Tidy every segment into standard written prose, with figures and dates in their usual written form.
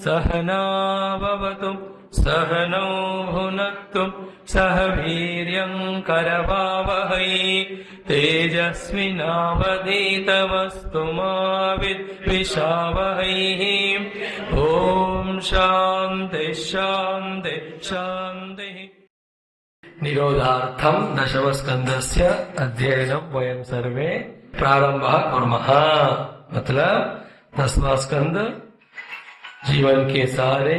सहनाववतु सहनौ भुनक्तु सह वीर्यं करवावहै तेजस्विनावधीतमस्तु मा विद्विषावहै। ॐ शान्ति शान्ति शान्तिः। निरोधार्थं दशमस्कन्धस्य अध्ययनं वयं सर्वे प्रारंभः कुर्मः। मतलब 10वां स्कंद जीवन के सारे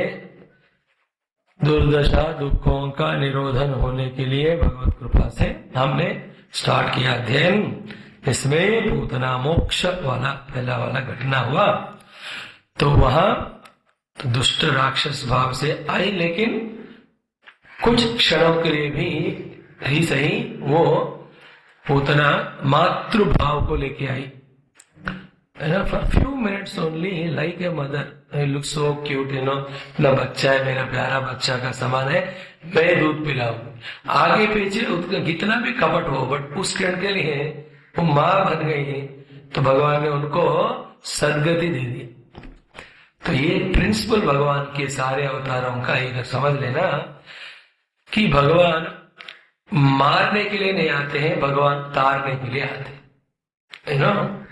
दुर्दशा दुखों का निरोधन होने के लिए भगवत कृपा से हमने स्टार्ट किया अध्ययन। इसमें पूतना मोक्ष वाला पहला वाला घटना हुआ तो वहां तो दुष्ट राक्षस भाव से आई, लेकिन कुछ क्षणों के लिए भी ही सही वो पूतना मातृभाव को लेके आई। For few minutes only, like a mother, I look so cute, ना बच्चा है, मेरा प्यारा बच्चा का समान है, मैं दूध पिलाऊंगी। आगे पीछे उसका कितना भी कपट हो, बट उस क्षण के लिए वो माँ बन गई है, तो भगवान ने उनको सदगति दे दी। तो ये प्रिंसिपल भगवान के सारे अवतारों का एक समझ लेना कि भगवान मारने के लिए नहीं आते हैं, भगवान तारने के लिए आते हैं।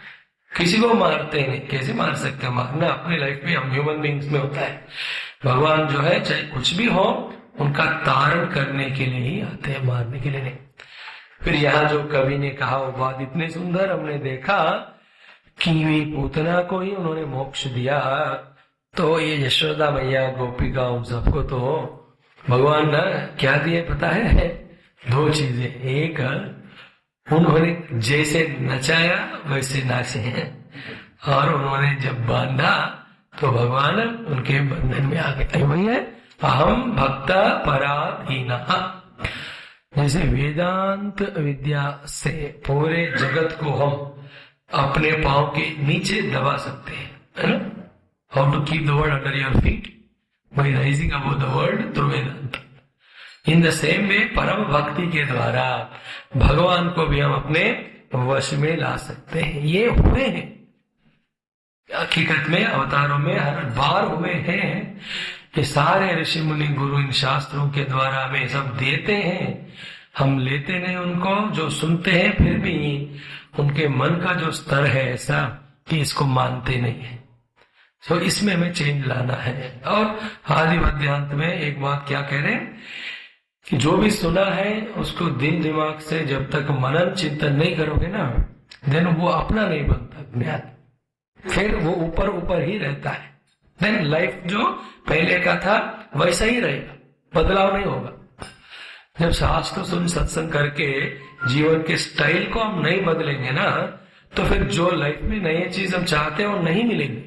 किसी को मारते नहीं, कैसे मार सकते हैं? मारना अपनी लाइफ में हम ह्यूमन बींग्स में होता है। भगवान जो है चाहे कुछ भी हो उनका तारण करने के लिए ही आते हैं, मारने के लिए नहीं। फिर यहाँ जो कवि ने कहा वो बात इतनी सुंदर, हमने देखा कि पूतना को ही उन्होंने मोक्ष दिया, तो ये यशोदा मैया गोपिका उन सबको तो भगवान ने क्या दिए पता है? 2 चीजें। एक, उन्होंने जैसे नचाया वैसे नाचे हैं, और उन्होंने जब बांधा तो भगवान उनके बंधन में आ गए। वही है अहम भक्त पराधीना। जैसे वेदांत विद्या से पूरे जगत को हम अपने पांव के नीचे दबा सकते हैं, है ना? How to keep the world under your feet by rising above the world through Vedanta. In the same way परम भक्ति के द्वारा भगवान को भी हम अपने वश में ला सकते हैं। ये हुए हैं हकीकत में, अवतारों में हर बार हुए हैं कि सारे ऋषि मुनि गुरु इन शास्त्रों के द्वारा हमें सब देते हैं, हम लेते नहीं उनको, जो सुनते हैं फिर भी उनके मन का जो स्तर है ऐसा कि इसको मानते नहीं है। तो इसमें हमें चेंज लाना है। और आदि मध्यांत में एक बात क्या कह रहे हैं कि जो भी सुना है उसको दिल दिमाग से जब तक मनन चिंतन नहीं करोगे ना, देन वो अपना नहीं बनता ज्ञान, फिर वो ऊपर ऊपर ही रहता है। देन लाइफ जो पहले का था वैसा ही रहेगा, बदलाव नहीं होगा। जब शास्त्र सुन सत्संग करके जीवन के स्टाइल को हम नहीं बदलेंगे ना, तो फिर जो लाइफ में नई चीज हम चाहते हैं वो नहीं मिलेंगे।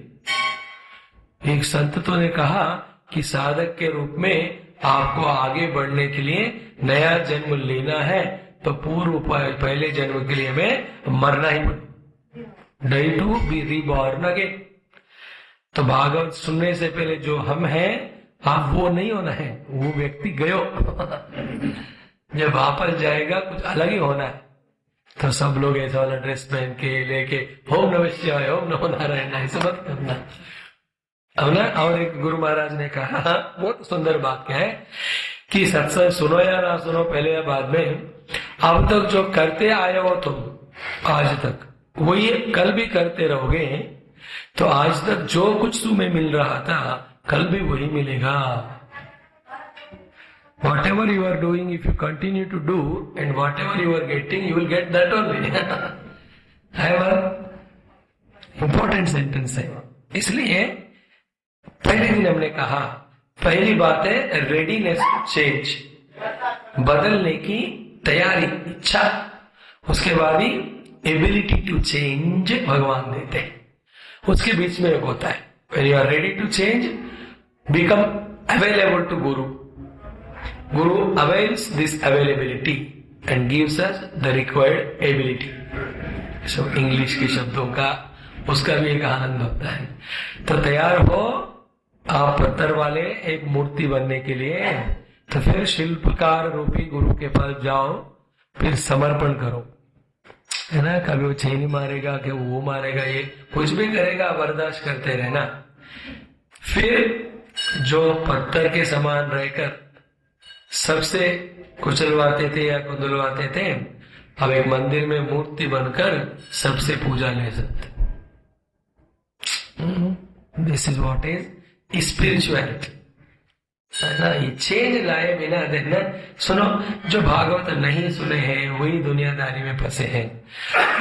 एक संत तो ने कहा कि साधक के रूप में आपको आगे बढ़ने के लिए नया जन्म लेना है, तो पूर्व पहले जन्म के लिए हमें मरना ही पड़ेगा। Die to be reborn again. तो भागवत सुनने से पहले जो हम हैं, आप वो नहीं होना है, वो व्यक्ति गयो। जब वापस जाएगा कुछ अलग ही होना है। तो सब लोग ऐसा वाला ड्रेस पहन के लेके ओम नमः शिवाय ओम नमो नारायण ऐसा मत करना। और एक गुरु महाराज ने कहा, बहुत सुंदर बात क्या है कि सत्संग सुनो या ना सुनो पहले या बाद में, अब तक जो करते आए हो तुम आज तक वही कल भी करते रहोगे, तो आज तक जो कुछ तुम्हें मिल रहा था कल भी वही मिलेगा। Whatever you are doing, if you continue to do, and whatever you are getting, you will get that only. I have an important sentence है। इसलिए पहले दिन हमने कहा, पहली बात है रेडीनेस टू चेंज, बदलने की तैयारी, इच्छा। उसके बाद ही एबिलिटी टू चेंज भगवान देते हैं। उसके बीच में एक होता है, when you are ready to change, become available to Guru. Guru avails this availability and gives us the required ability. So English के शब्दों का उसका भी एक आनंद होता है। तो तैयार हो आप पत्थर वाले एक मूर्ति बनने के लिए, तो फिर शिल्पकार रूपी गुरु के पास जाओ, फिर समर्पण करो, है ना। कभी वो छेनी मारेगा कि वो मारेगा, ये कुछ भी करेगा, बर्दाश्त करते रहना। फिर जो पत्थर के समान रहकर सबसे कुचलवाते थे या कुंदलवाते थे, अब एक मंदिर में मूर्ति बनकर सबसे पूजा ले सकते। This is what is spirituality, है ना। ये चेंज लाए बिना देखना। सुनो, जो भागवत नहीं सुने हैं वही दुनियादारी में फंसे हैं,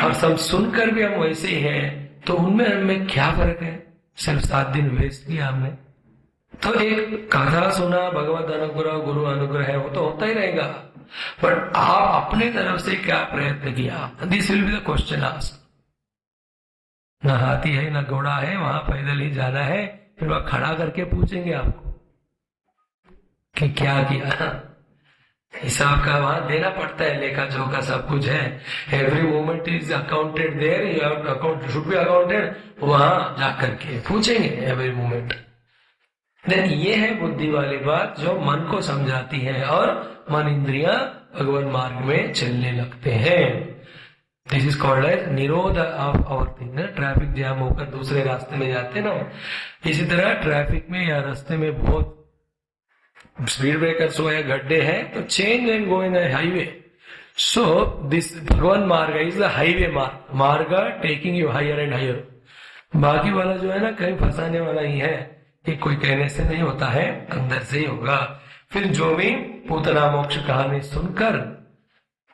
और सब सुनकर भी हम वैसे ही हैं, तो उनमें हमें क्या फर्क है। सिर्फ 7 दिन वेस्ट किया हमने। तो एक कथा सुना, भगवत अनुग्रह गुरु अनुग्रह है, वो तो होता ही रहेगा, पर आप अपने तरफ से क्या प्रयत्न किया। This will be the question asked. न हाथी है न घोड़ा है, वहां पैदल ही जाना है, फिर वह खड़ा करके पूछेंगे आपको कि क्या किया। हिसाब का वहां देना पड़ता है, लेखा जोखा सब कुछ है। Every moment is accounted there, you have to account, should be accounted. वहां जाकर के पूछेंगे एवरी मोमेंट। देन ये है बुद्धि वाली बात जो मन को समझाती है, और मन इंद्रियां भगवान मार्ग में चलने लगते हैं। दिस इज कॉल्ड एज निरोध of our thing. Traffic jam होकर दूसरे रास्ते में जाते ना, इसी तरह ट्रैफिक में या रास्ते में बहुत स्पीड ब्रेकर्स हो या गड्ढे हैं, तो change and go in highway. So this भगवान मार्ग इज द हाईवे मार्ग, मार्ग taking you higher and higher. बाकी वाला जो है ना, कहीं फंसाने वाला ही है, कि कोई कहने से नहीं होता है, अंदर से ही होगा। फिर जो भी पूतना मोक्ष कहानी सुनकर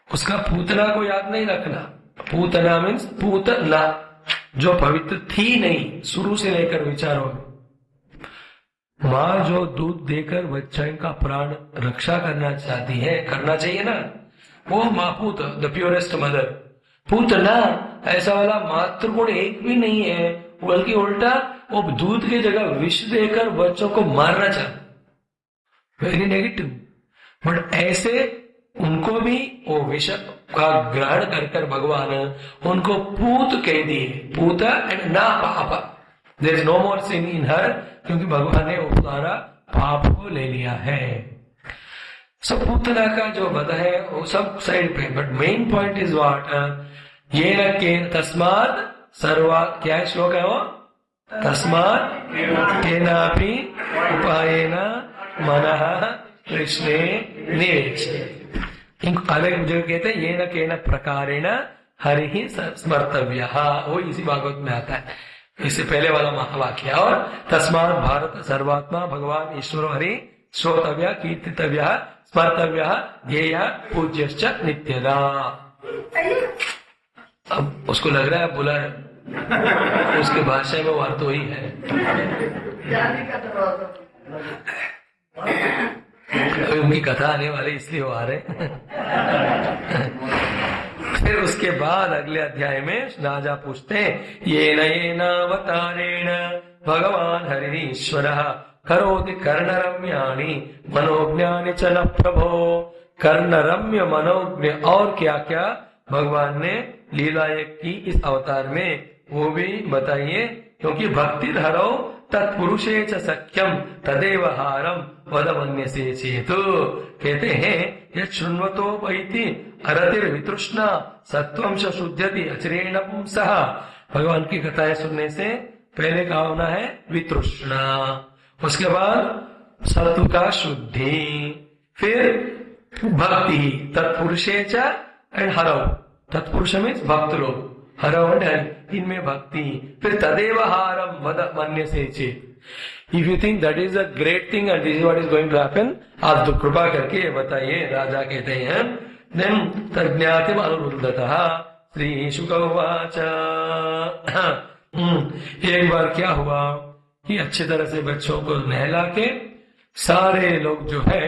उसका पूतना को याद नहीं रखना। पूतना मीन्स पूतना, जो पवित्र थी नहीं, शुरू से लेकर विचारों में। माँ जो दूध देकर बच्चा का प्राण रक्षा करना चाहती है, करना चाहिए ना, वो माँ पूत, द प्योरेस्ट मदर। पूतना ऐसा वाला मातृगुण एक भी नहीं है, बल्कि उल्टा वो दूध की जगह विष देकर बच्चों को मारना चाहता। Very negative. बट ऐसे उनको भी वो विष का ग्रहण कर कर भगवान उनको पूत कह दिए, पूता एंड ना पापा। देयर इज नो मोर सिन इन हर, क्योंकि भगवान ने वो सारा पाप को ले लिया है। सब पूतना का जो वध है वो सब साइड पे, but main point is what, ये न के तस्मात् सर्वा, क्या श्लोक है वो, तस्मात् केनापि उपायेन मनः कृष्णे निवेशयेत्। अलग जगह कहते हैं ये न केन प्रकारेण हरि ही स्मर्तव्यः, वो इसी भागवत में आता है, इससे पहले वाला महावाक्य। और तस्मात् भारत सर्वात्मा भगवान ईश्वरो हरि श्रोतव्य कीर्तितव्य स्मर्तव्य ध्येय पूज्यश्च नित्यदा। अब उसको लग रहा है बुला है, उसके भाषा में वो अर्थ वही है। अभी उनकी कथा आने वाली, इसलिए वो आ रहे। फिर उसके बाद अगले अध्याय में राजा पूछते हैं, ये नावतारेण भगवान हरिश्वरः करोति कर्णरम्याणि मनोज्ञानि च न प्रभो। कर्णरम्य मनोज्ञ और क्या क्या भगवान ने लीलाएं की इस अवतार में, वो भी बताइए। क्योंकि भक्ति धरो तत्पुरुषे च सख्यम तदेव हारम वदमन्य से चेतु। कहते हैं ये शृण्वतो वैति अरतिर वितृष्णा सत्वं च शुद्ध्यति अचिरेण पुंसः। भगवान की कथाएं सुनने से पहले का होना है वितृष्णा, उसके बाद सत्व का शुद्धि, फिर भक्ति तत्पुरुषे च एंड हरव। तत्पुरुष में भक्त लोग, हरव एंड इनमें भक्ति, फिर तदेव हारम वद मन्य से चेत। If you think that is a great thing and this is what is going to happen, आप तो कृपा करके बताइए। राजा कहते हैं देन तज्ञातिम अनुरुद्धतः श्री शुक उवाच। एक बार क्या हुआ कि अच्छी तरह से बच्चों को नहला के सारे लोग जो है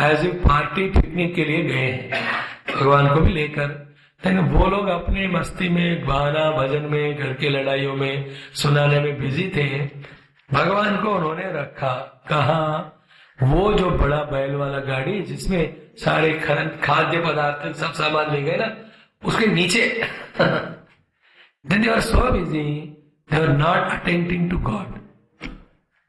एज ए पार्टी पिकनिक के लिए गए हैं, भगवान को भी लेकर। लेकिन वो लोग अपनी मस्ती में, गाना भजन में, घर की लड़ाइयों में, सुनाने में बिजी थे। भगवान को उन्होंने रखा कहाँ, वो जो बड़ा बैल वाला गाड़ी जिसमें सारे खाद्य पदार्थ सब सामान ले गए ना, उसके नीचे। Then they were so busy, they were not attending to God.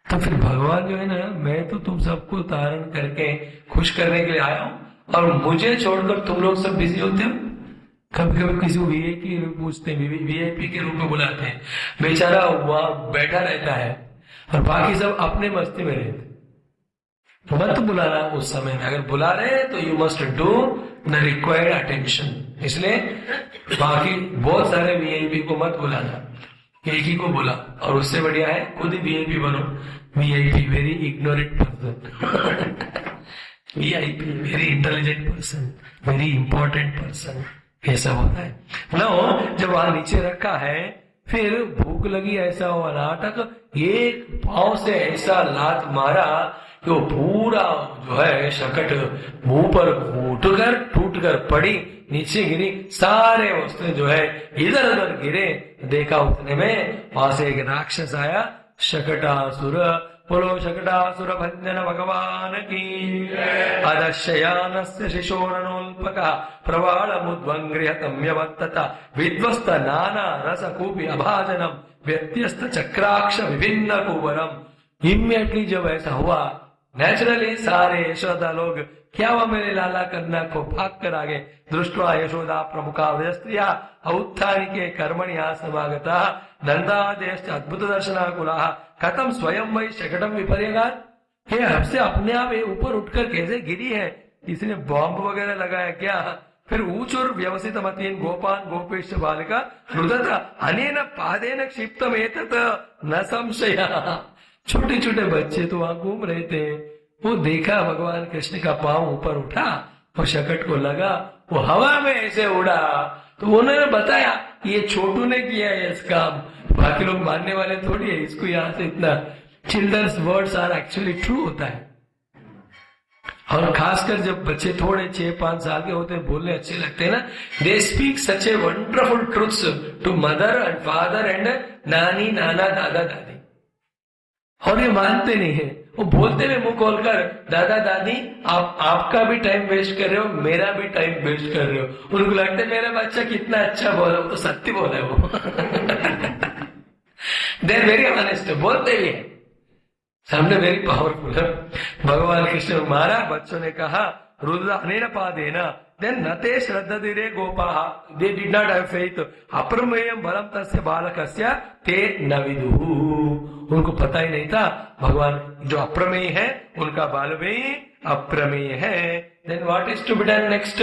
तो फिर भगवान जो है ना, मैं तो तुम सबको तारण करके खुश करने के लिए आया हूं और मुझे छोड़कर तुम लोग सब बिजी होते हो। कभी कभी किसी को वीआईपी पूछते हैं, वीआईपी के रूप में बुलाते हैं, बेचारा वहां बैठा रहता है और बाकी सब अपने मस्ती में रहते। मत बुलाना उस समय में, अगर बुला रहे हैं तो you must do the required attention. इसलिए बाकी बहुत सारे वीआईपी को मत बुलाना, एक ही को बुला, और उससे बढ़िया है खुद ही वीआईपी बनो। VIP very ignorant person, VIP very intelligent person, very important person, ऐसा होता है ना। हो जब वहां नीचे रखा है, फिर भूख लगी, ऐसा हुआ नाटक, एक पांव से ऐसा लात मारा कि वो पूरा जो है शकट मुंह पर टूट कर पड़ी, नीचे गिरी, सारे वस्तु जो है इधर उधर गिरे। देखा उतने में वहां से एक राक्षस आया, शकटासुर, बोलो शकटासुर भंजन भगवान की। अदशयानस्य शिशोरणोल्पकः प्रवालमुद्वङ्गृहतम्यवर्तत विध्वस्त नाना रसकूपी अभाजनम व्यत्यस्त चक्राक्ष विभिन्न कुवरम। इमीडिएटली जब ऐसा हुआ, नेचुरली सारे यशोदा लोग क्या हुआ मेरे लाला कन्या को, भाग कर आगे। दृष्टवा यशोदा प्रमुखा वयस्त्रिया औत्थानिके कर्मण्या समागता नंदादेश अद्भुत दर्शनाकुला कथम स्वयं वही शकटम विपर्यगात। ये हमसे अपने आप ऊपर उठकर कैसे गिरी है, इसने बॉम्ब वगैरह लगाया क्या। फिर ऊचुर व्यवसित मतीन गोपान गोपेश बालिका रुदत अनेन पादेन क्षिप्तम एतत न संशय। छोटे छोटे बच्चे तो वहां घूम रहे थे, वो देखा भगवान कृष्ण का पांव ऊपर उठा, वो शकट को लगा, वो हवा में ऐसे उड़ा, तो उन्होंने बताया ये छोटू ने किया है इस काम, बाकी लोग मानने वाले थोड़ी है इसको। यहाँ से इतना childrens words are actually true होता है, और खासकर जब बच्चे थोड़े 6-5 साल के होते हैं, बोलने अच्छे लगते हैं ना, they speak such a wonderful truths to mother and father and नानी नाना दादा दादी, और ये मानते नहीं है। वो बोलते हुए मुंह खोलकर, दादा दादी आपका भी टाइम वेस्ट कर रहे हो, मेरा भी टाइम वेस्ट कर रहे हो। उनको लगता है मेरा बच्चा कितना अच्छा बोला, वो तो सत्य बोला है वो। दे आर वेरी ऑनेस्ट, बोलते हुए सामने वेरी पावरफुल है। भगवान कृष्ण मारा, बच्चों ने कहा रुद्र अनेन पादेन, देन नते श्रद्धधिरे गोपाः, they did not have faith, अप्रमेयं बलम तस्य बालकस्य ते न विदुः। उनको पता ही नहीं था भगवान जो अप्रमेय है उनका बाल भी अप्रमेय है। Then what is to be done next,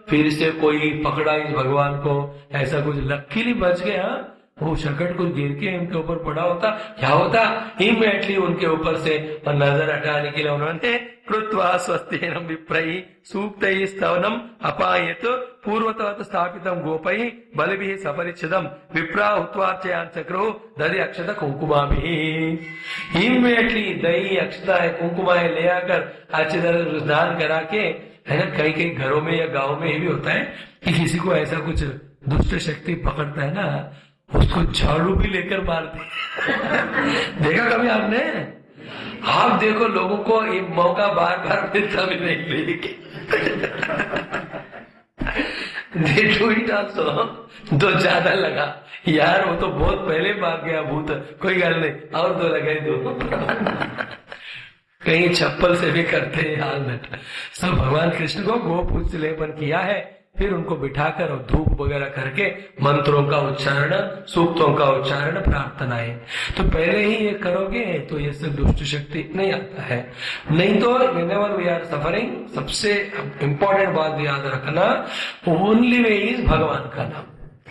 फिर से कोई पकड़ा इस भगवान को, ऐसा कुछ लकीली बच गया। वो शकट को गिर के उनके ऊपर पड़ा होता, क्या होता, इमीडिएटली उनके ऊपर से नजर हटाने के लिए उन्होंने कृत्वा स्वस्तेनम विप्रैः सूक्तैः स्तवनम अपायत पूर्वतः स्थापितम गोपैः बलिभिः सपरिच्छिदम विप्रा हुत्वार्चयान चक्रो दधि अक्षत कुंकुमाभिः। इमीडिएटली दही अक्षता कुंकुमाएं ले आकर अच्छी तरह स्नान करा के, है ना, कई कई घरों में या गाँव में ये भी होता है कि किसी को ऐसा कुछ दुष्ट शक्ति पकड़ता है ना, उसको झाड़ू भी लेकर मारते। देखा कभी आपने? आप देखो लोगों को ये मौका बार बार मिलता भी नहीं, लेके दो ज्यादा लगा यार, वो तो बहुत पहले भाग गया भूत, कोई गल नहीं, और दो लगाई दो। कहीं चप्पल से भी करते हैं हाल में। सब भगवान कृष्ण को गोपूज लेपन किया है, फिर उनको बिठाकर और धूप वगैरह करके मंत्रों का उच्चारण, सूक्तों का उच्चारण, प्रार्थनाएं, तो पहले ही ये करोगे तो ये सब दुष्ट शक्ति नहीं आता है। नहीं तो whenever we are suffering, सबसे इम्पोर्टेंट बात याद रखना, ओनली वे इज भगवान का नाम।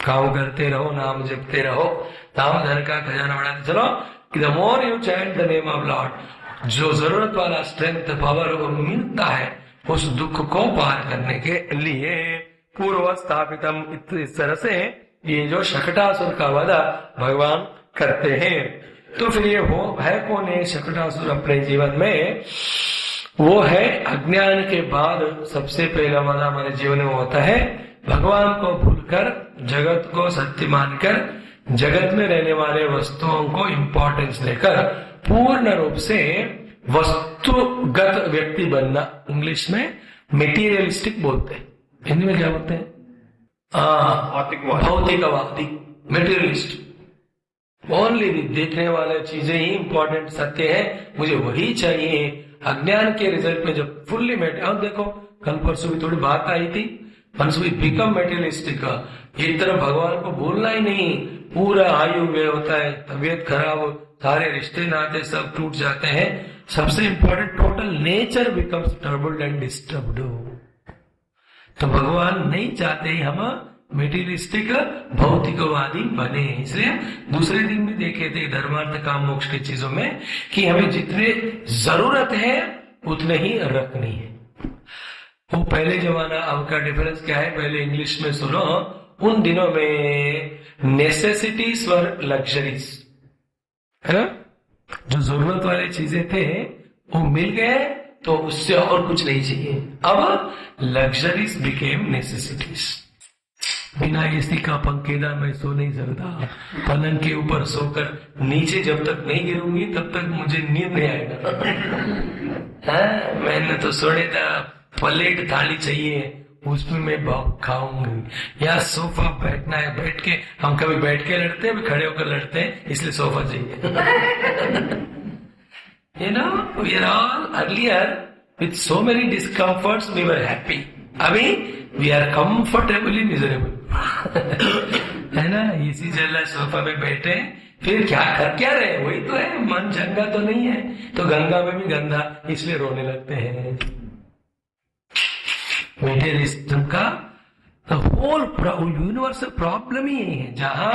काम करते रहो, नाम जपते रहो, नाम धन का खजाना बढ़ाते चलो। The more you chant the name of Lord, जो जरूरत वाला स्ट्रेंथ पावर वो मिलता है उस दुख को पार करने के लिए। पूर्व स्थापितम, इस तरह से ये जो शकटासुर का वध भगवान करते हैं। तो फिर ये वो है कौन है शकटासुर अपने जीवन में? वो है अज्ञान के बाद सबसे पहला वध हमारे जीवन में होता है भगवान को भूलकर, जगत को सत्य मानकर, जगत में रहने वाले वस्तुओं को इंपॉर्टेंस देकर पूर्ण रूप से वस्तुगत व्यक्ति बनना। इंग्लिश में मेटीरियलिस्टिक बोलते हैं, हिंदी में क्या बोलते हैं? भौतिकवादी, मेटीरियलिस्ट। ओनली देखने वाले चीजें ही इंपॉर्टेंट सत्य है, मुझे वही चाहिए। अज्ञान के रिजल्ट में जब फुल्ली अब देखो कल परसों भी थोड़ी बात आई थी, वंस वी बिकम मेटेरियलिस्टिक, एक तरफ भगवान को भूलना ही नहीं, पूरा आयु व्यय होता है, तबीयत खराब, सारे रिश्ते नाते सब टूट जाते हैं। सबसे important total nature becomes troubled and disturbed. तो भगवान नहीं चाहते हम मेटीरियलिस्टिक भौतिकवादी बने। इसलिए दूसरे दिन भी देखे थे धर्मार्थ काम मोक्ष की चीजों में कि हमें जितने जरूरत है उतने ही रखनी है। वो पहले जमाना, अब का डिफरेंस क्या है, पहले इंग्लिश में सुनो, उन दिनों में नेसेसिटीज वर लग्जरीज, है ना, जो जरूरत वाली चीजें थे वो मिल गए तो उससे और कुछ नहीं चाहिए। अब लग्जरीज बिकेम नेसेसिटीज। बिना एसी का पंखेदार मैं सो नहीं सकता, पलंग के ऊपर सोकर नीचे जब तक नहीं गिरूंगी तब तक मुझे नींद नहीं आएगा। मैंने तो सोने था प्लेट थाली चाहिए, उसमें मैं बहुत खाऊंगी। या सोफा बैठना है, बैठ के हम कभी बैठ के लड़ते हैं, खड़े होकर लड़ते हैं, इसलिए सोफा चाहिए। You know, we are all earlier with so many discomforts we were happy. अभी we are comfortably miserable. है ना, इसी जल्ला सोफा में बैठे, फिर क्या कर क्या रहे, वही तो है, मन चंगा तो नहीं है, तो गंगा में भी गंदा, इसलिए रोने लगते हैं। मेटेरियलिज्म का होल यूनिवर्सल प्रॉब्लम ही यही है, जहां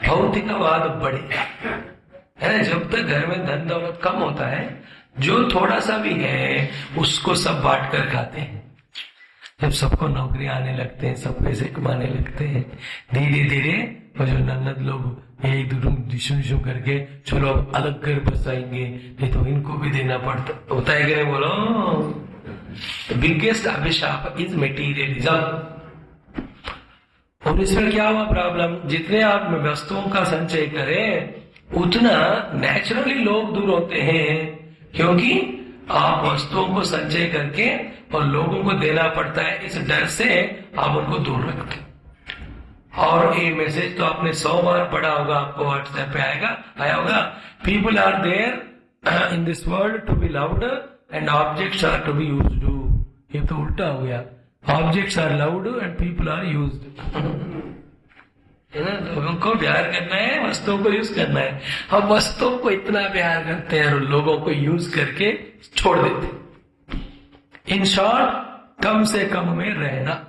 भौतिकवाद बढ़ेगा, है। जब तक घर में धन दौलत कम होता है, जो थोड़ा सा भी है उसको सब बांट कर खाते हैं। जब सबको नौकरी आने लगते हैं, सब पैसे कमाने लगते हैं, धीरे धीरे वो जो नन्नद लोग एक दूसरे करके चलो अब अलग घर बसाएंगे, नहीं तो इनको भी देना पड़ता होता है कि नहीं, बोलो। बिगेस्ट अभिशाप इज मेटीरियलिज्म। और इसमें क्या हुआ प्रॉब्लम, जितने आप वस्तुओं का संचय करें उतना नेचुरली लोग दूर होते हैं, क्योंकि आप वस्तुओं को संचय करके और लोगों को देना पड़ता है, इस डर से आप उनको दूर रखते। और ये मैसेज तो आपने 100 बार पढ़ा होगा, आपको व्हाट्सएप पे आया होगा, people are there in this world to be loved and objects are to be used. ये तो उल्टा हो गया, objects are loved and people are used. लोगों को प्यार करना है, वस्तुओं को यूज करना है। हम वस्तुओं को इतना प्यार करते हैं और लोगों को यूज करके छोड़ देते। इन शॉर्ट, कम से कम में रहना,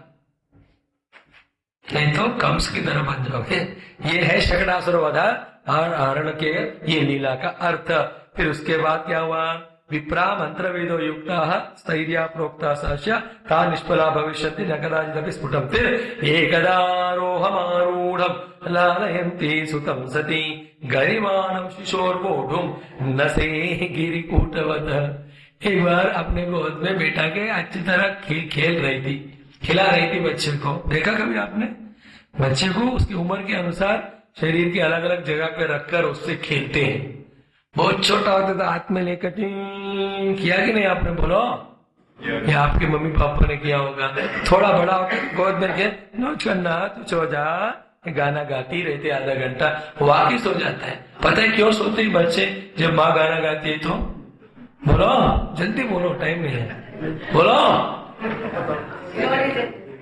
नहीं तो कम्स की तरह बन जाओगे। ये है शकटासुर वधा और हरण के ये लीला का अर्थ। फिर उसके बाद क्या हुआ, विप्रा मंत्र वेदो युक्ता स्थैर्या प्रोक्ता सहस्या ता निष्फला भविष्यति न कदाचिदपि स्फुटम। फिर एकदारोहमारूढ़म लालयन्ति सुतम सती गरिमाणम शिशोर्वोढुम नसे गिरिकूटवत। एक बार अपने गोद में बैठा के अच्छी तरह खेल रही थी, खिला रही थी बच्चे को। देखा कभी आपने बच्चे को उसकी उम्र के अनुसार शरीर की अलग अलग जगह पे रखकर उससे खेलते हैं। बहुत छोटा होता था, हाथ में लेकर किया कि नहीं आपने, बोलो या आपके मम्मी पापा ने किया होगा। थोड़ा बड़ा होकर गोद में के नो चन्ना तू सो जा, गाना गाती रहते आधा घंटा, वाकई सो जाता है। पता है क्यों सोते हैं बच्चे जब माँ गाना गाती है? तो बोलो जल्दी बोलो, टाइम नहीं है, बोलो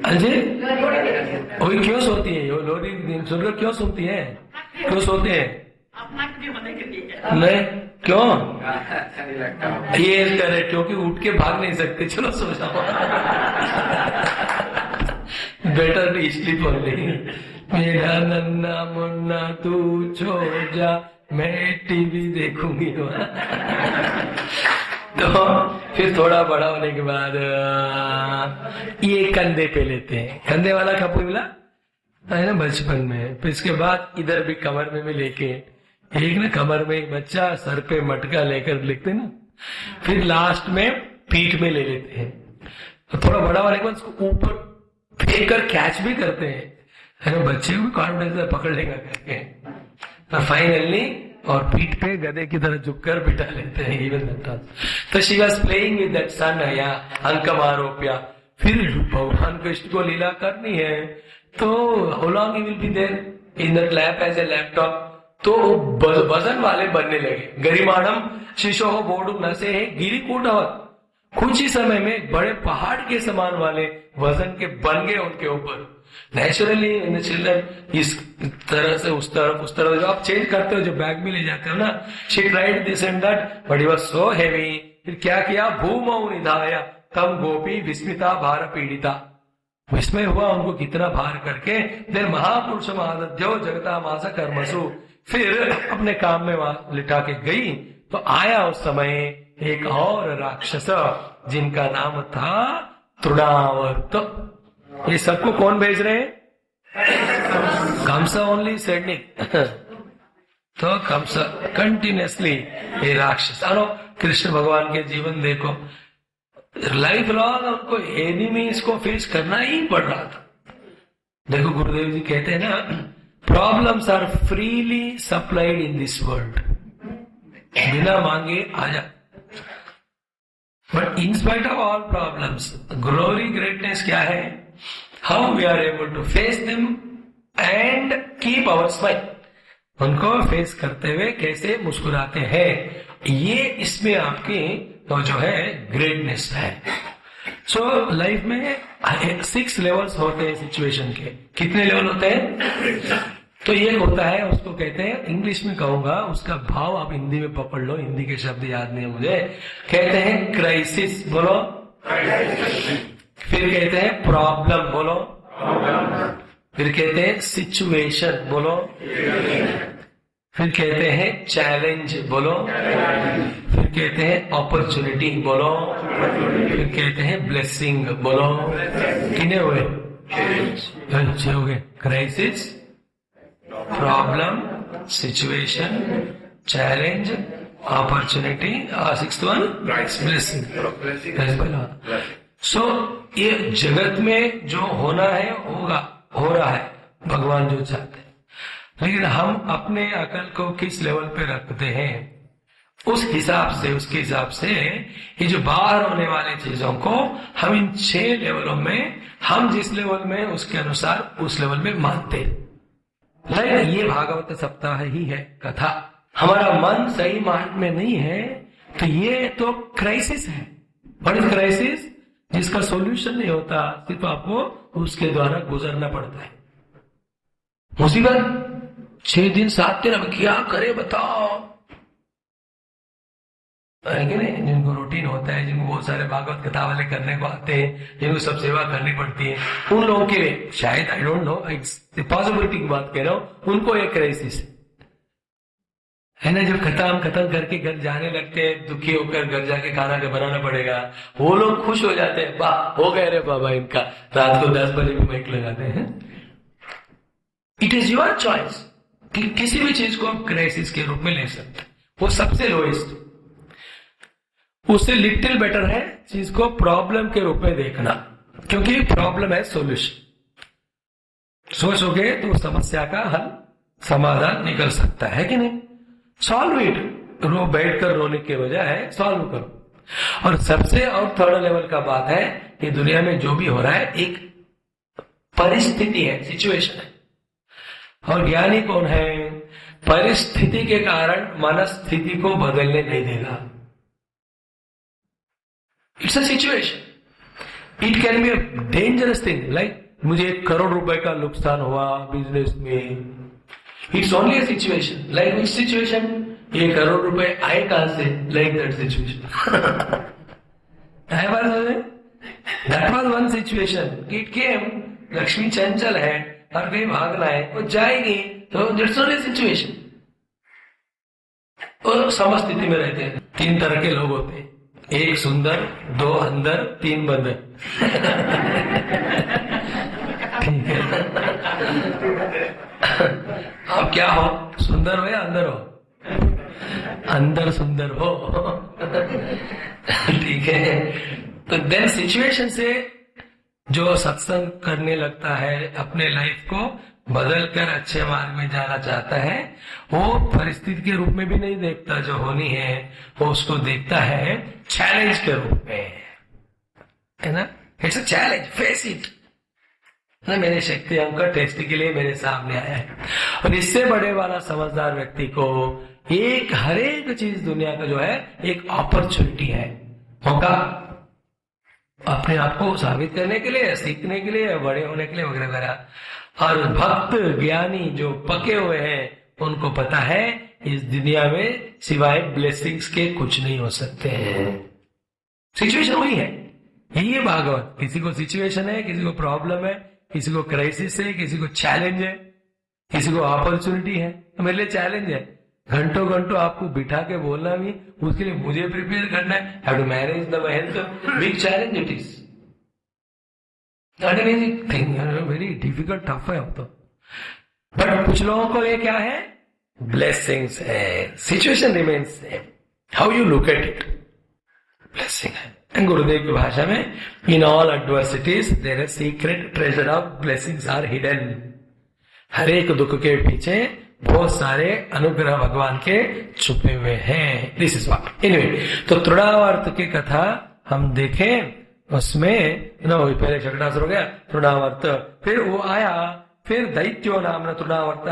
अजय। वही क्यों सोती है, लोरी सुनकर क्यों सोती है, क्यों सोते हैं? नहीं क्यों ये करे, क्योंकि उठ के भाग नहीं सकते, चलो सो जाओ। बेटर भी स्लीप ओनली। मेरा नन्ना मुन्ना तू सो जा, मैं टीवी देखूंगी। तो फिर थोड़ा बड़ा होने के बाद ये कंधे पे लेते हैं, कंधे वाला कब मिला है ना बचपन में। फिर इसके बाद इधर भी कमर में भी लेके, एक ना कमर में एक बच्चा, सर पे मटका लेकर लिखते ना, फिर लास्ट में पीठ में ले लेते हैं। तो थोड़ा बड़ा होने के बाद उसको ऊपर फेंक कर कैच भी करते हैं, है ना, बच्चे को भी कॉन्फिडेंस पकड़ लेगा करके। तो फाइनली और पीठ पे गधे की तरह झुककर बिठा लेते हैं। इवन तो she was playing with that son या अंकम आरोप्या। फिर भगवान कृष्ण को लीला करनी है, तो how long he will be there in that lap as a laptop तो वजन वाले बनने लगे। गरिमाणम शिशो बोडुम नसे है गिरिकूटवत, कुछ ही समय में बड़े पहाड़ के समान वाले वजन के बन गए उनके ऊपर। नेचुरली चिल्ड्रन इस तरह से उस तरफ जो आप चेंज करते हो, जो बैग में ले जाते हो ना, she tried this and that but he was so heavy. फिर क्या किया, भूमौ निधाय तम गोपी विस्मिता भार पीड़िता, विस्मय हुआ उनको कितना भार करके। देन महापुरुष महादध्यो जगता मासा कर्मसु, फिर अपने काम में वहां लिटा के गई। तो आया उस समय एक और राक्षस जिनका नाम था तृणावर्त। ये सबको कौन भेज रहे हैं? Kansa only sending. तो कंस कंटिन्यूसली ये राक्षस आनो, कृष्ण भगवान के जीवन देखो, लाइफ लॉन्ग उनको एनिमीज को फेस करना ही पड़ रहा था। देखो गुरुदेव जी कहते हैं ना, problems are freely supplied in this world, बिना मांगे आ जा। But in spite of all problems, glory greatness क्या है? How we are able to face them and keep our smile. उनको फेस करते हुए कैसे मुस्कुराते हैं, ये इसमें आपकी तो जो है ग्रेटनेस है। सो लाइफ में 6 लेवल्स होते हैं सिचुएशन के। कितने लेवल होते हैं? तो ये होता है, उसको कहते हैं, इंग्लिश में कहूंगा, उसका भाव आप हिंदी में पकड़ लो, हिंदी के शब्द याद नहीं है मुझे। कहते हैं क्राइसिस, बोलो। फिर कहते हैं प्रॉब्लम, बोलो। फिर कहते हैं सिचुएशन, बोलो। फिर कहते हैं चैलेंज, बोलो। फिर कहते हैं अपॉर्चुनिटी, बोलो। फिर कहते हैं ब्लेसिंग, बोलो। कितने हुए? 6 हो गए। Crisis, problem, situation, challenge, opportunity, 6th one blessing. So ये जगत में जो होना है होगा, हो रहा है, भगवान जो चाहते हैं। लेकिन हम अपने अकल को किस लेवल पे रखते हैं, उस हिसाब से, उसके हिसाब से ये जो बाहर होने वाली चीजों को हम इन 6 लेवलों में, हम जिस लेवल में उसके अनुसार उस लेवल में मानते हैं। लाइक ये भागवत सप्ताह ही है कथा। हमारा मन सही मार्ग में नहीं है तो ये तो क्राइसिस है। What is crisis? जिसका सॉल्यूशन नहीं होता, सिर्फ आपको उसके द्वारा गुजरना पड़ता है। मुसीबत 6 दिन 7 दिन, अब क्या करे बताओ, है कि नहीं? जिनको रूटीन होता है, जिनको बहुत सारे भागवत कथा वाले करने को आते हैं, जिनको सब सेवा करनी पड़ती है, उन लोगों के लिए शायद, आई डोंट नो, पॉसिबिलिटी की बात कह रहा हूं, उनको एक क्राइसिस है ना। जब खत्म करके घर जाने लगते हैं, दुखी होकर घर जाके खाना के बनाना पड़ेगा, वो लोग खुश हो जाते हैं, वाह हो गए रे बाबा इनका, रात को 10 बजे भी माइक लगाते हैं। इट इज योर चॉइस कि किसी भी चीज को आप क्राइसिस के रूप में ले सकते हैं। वो सबसे लोएस्ट, उससे लिटिल बेटर है चीज को प्रॉब्लम के रूप में देखना, क्योंकि प्रॉब्लम है सोल्यूशन। सोचोगे तो समस्या का हल, समाधान निकल सकता है कि नहीं? सॉल्व इट, बैठकर रोने के बजाय सॉल्व करो। और सबसे और 3rd लेवल का बात है कि दुनिया में जो भी हो रहा है एक परिस्थिति है, सिचुएशन है। और ज्ञानी कौन है? परिस्थिति के कारण मनस्थिति को बदलने नहीं देगा। It's a situation, it can be a dangerous thing, like मुझे 1 करोड़ रुपए का नुकसान हुआ बिजनेस में। It's only a situation, like which situation? 1 crore रुपए आए कहां से? Like that situation. That was one situation, it came, Lakshmi चंचल है, हर कहीं भागना है, वो जाएगी, तो दैट्स ओनली सिचुएशन। और समस्थिति में रहते हैं। 3 तरह के लोग होते हैं, 1 सुंदर, 2 अंदर, 3 बंदर। ठीक है, आप क्या हो? सुंदर हो या अंदर हो? अंदर सुंदर हो। ठीक है। तो देन सिचुएशन से जो सत्संग करने लगता है, अपने लाइफ को बदल कर अच्छे मार्ग में जाना चाहता है, वो परिस्थिति के रूप में भी नहीं देखता जो होनी है, वो उसको देखता है चैलेंज के रूप में, है ना? It's a challenge, face it. मेरे शक्ति अंक टेस्ट के लिए मेरे सामने आया है। और इससे बड़े वाला समझदार व्यक्ति को हर एक चीज दुनिया का जो है एक अपॉर्चुनिटी है, मौका अपने आप को साबित करने के लिए, सीखने के लिए, बड़े होने के लिए वगैरह वगैरह। और भक्त ज्ञानी जो पके हुए हैं उनको पता है इस दुनिया में सिवाय ब्लेसिंग्स के कुछ नहीं हो सकते हैं। सिचुएशन वही है, यही है भागवत। किसी को सिचुएशन है, किसी को प्रॉब्लम है, किसी को क्राइसिस है, किसी को चैलेंज है, किसी को अपॉर्चुनिटी है। तो मेरे लिए चैलेंज है, घंटों घंटों आपको बिठा के बोलना भी, उसके लिए मुझे प्रिपेयर करना है। Have to manage the health, big challenge it is, not an easy thing, very difficult, tough है अब तो। बट कुछ लोगों को ये क्या है, ब्लेसिंग्स है, situation remains same, how you look at it, blessing है। एंड गुरुदेव की भाषा में, in all adversities there is secret treasure of blessings are hidden. हर एक दुख के पीछे बहुत सारे अनुग्रह भगवान के छुपे हुए हैं। This is what. एनीवे, तो तृणावर्त की कथा हम देखें, उसमें पहले शकटासुर हो गया, तृणावर्त, फिर वो आया, फिर दैत्यो नाम तृणावर्त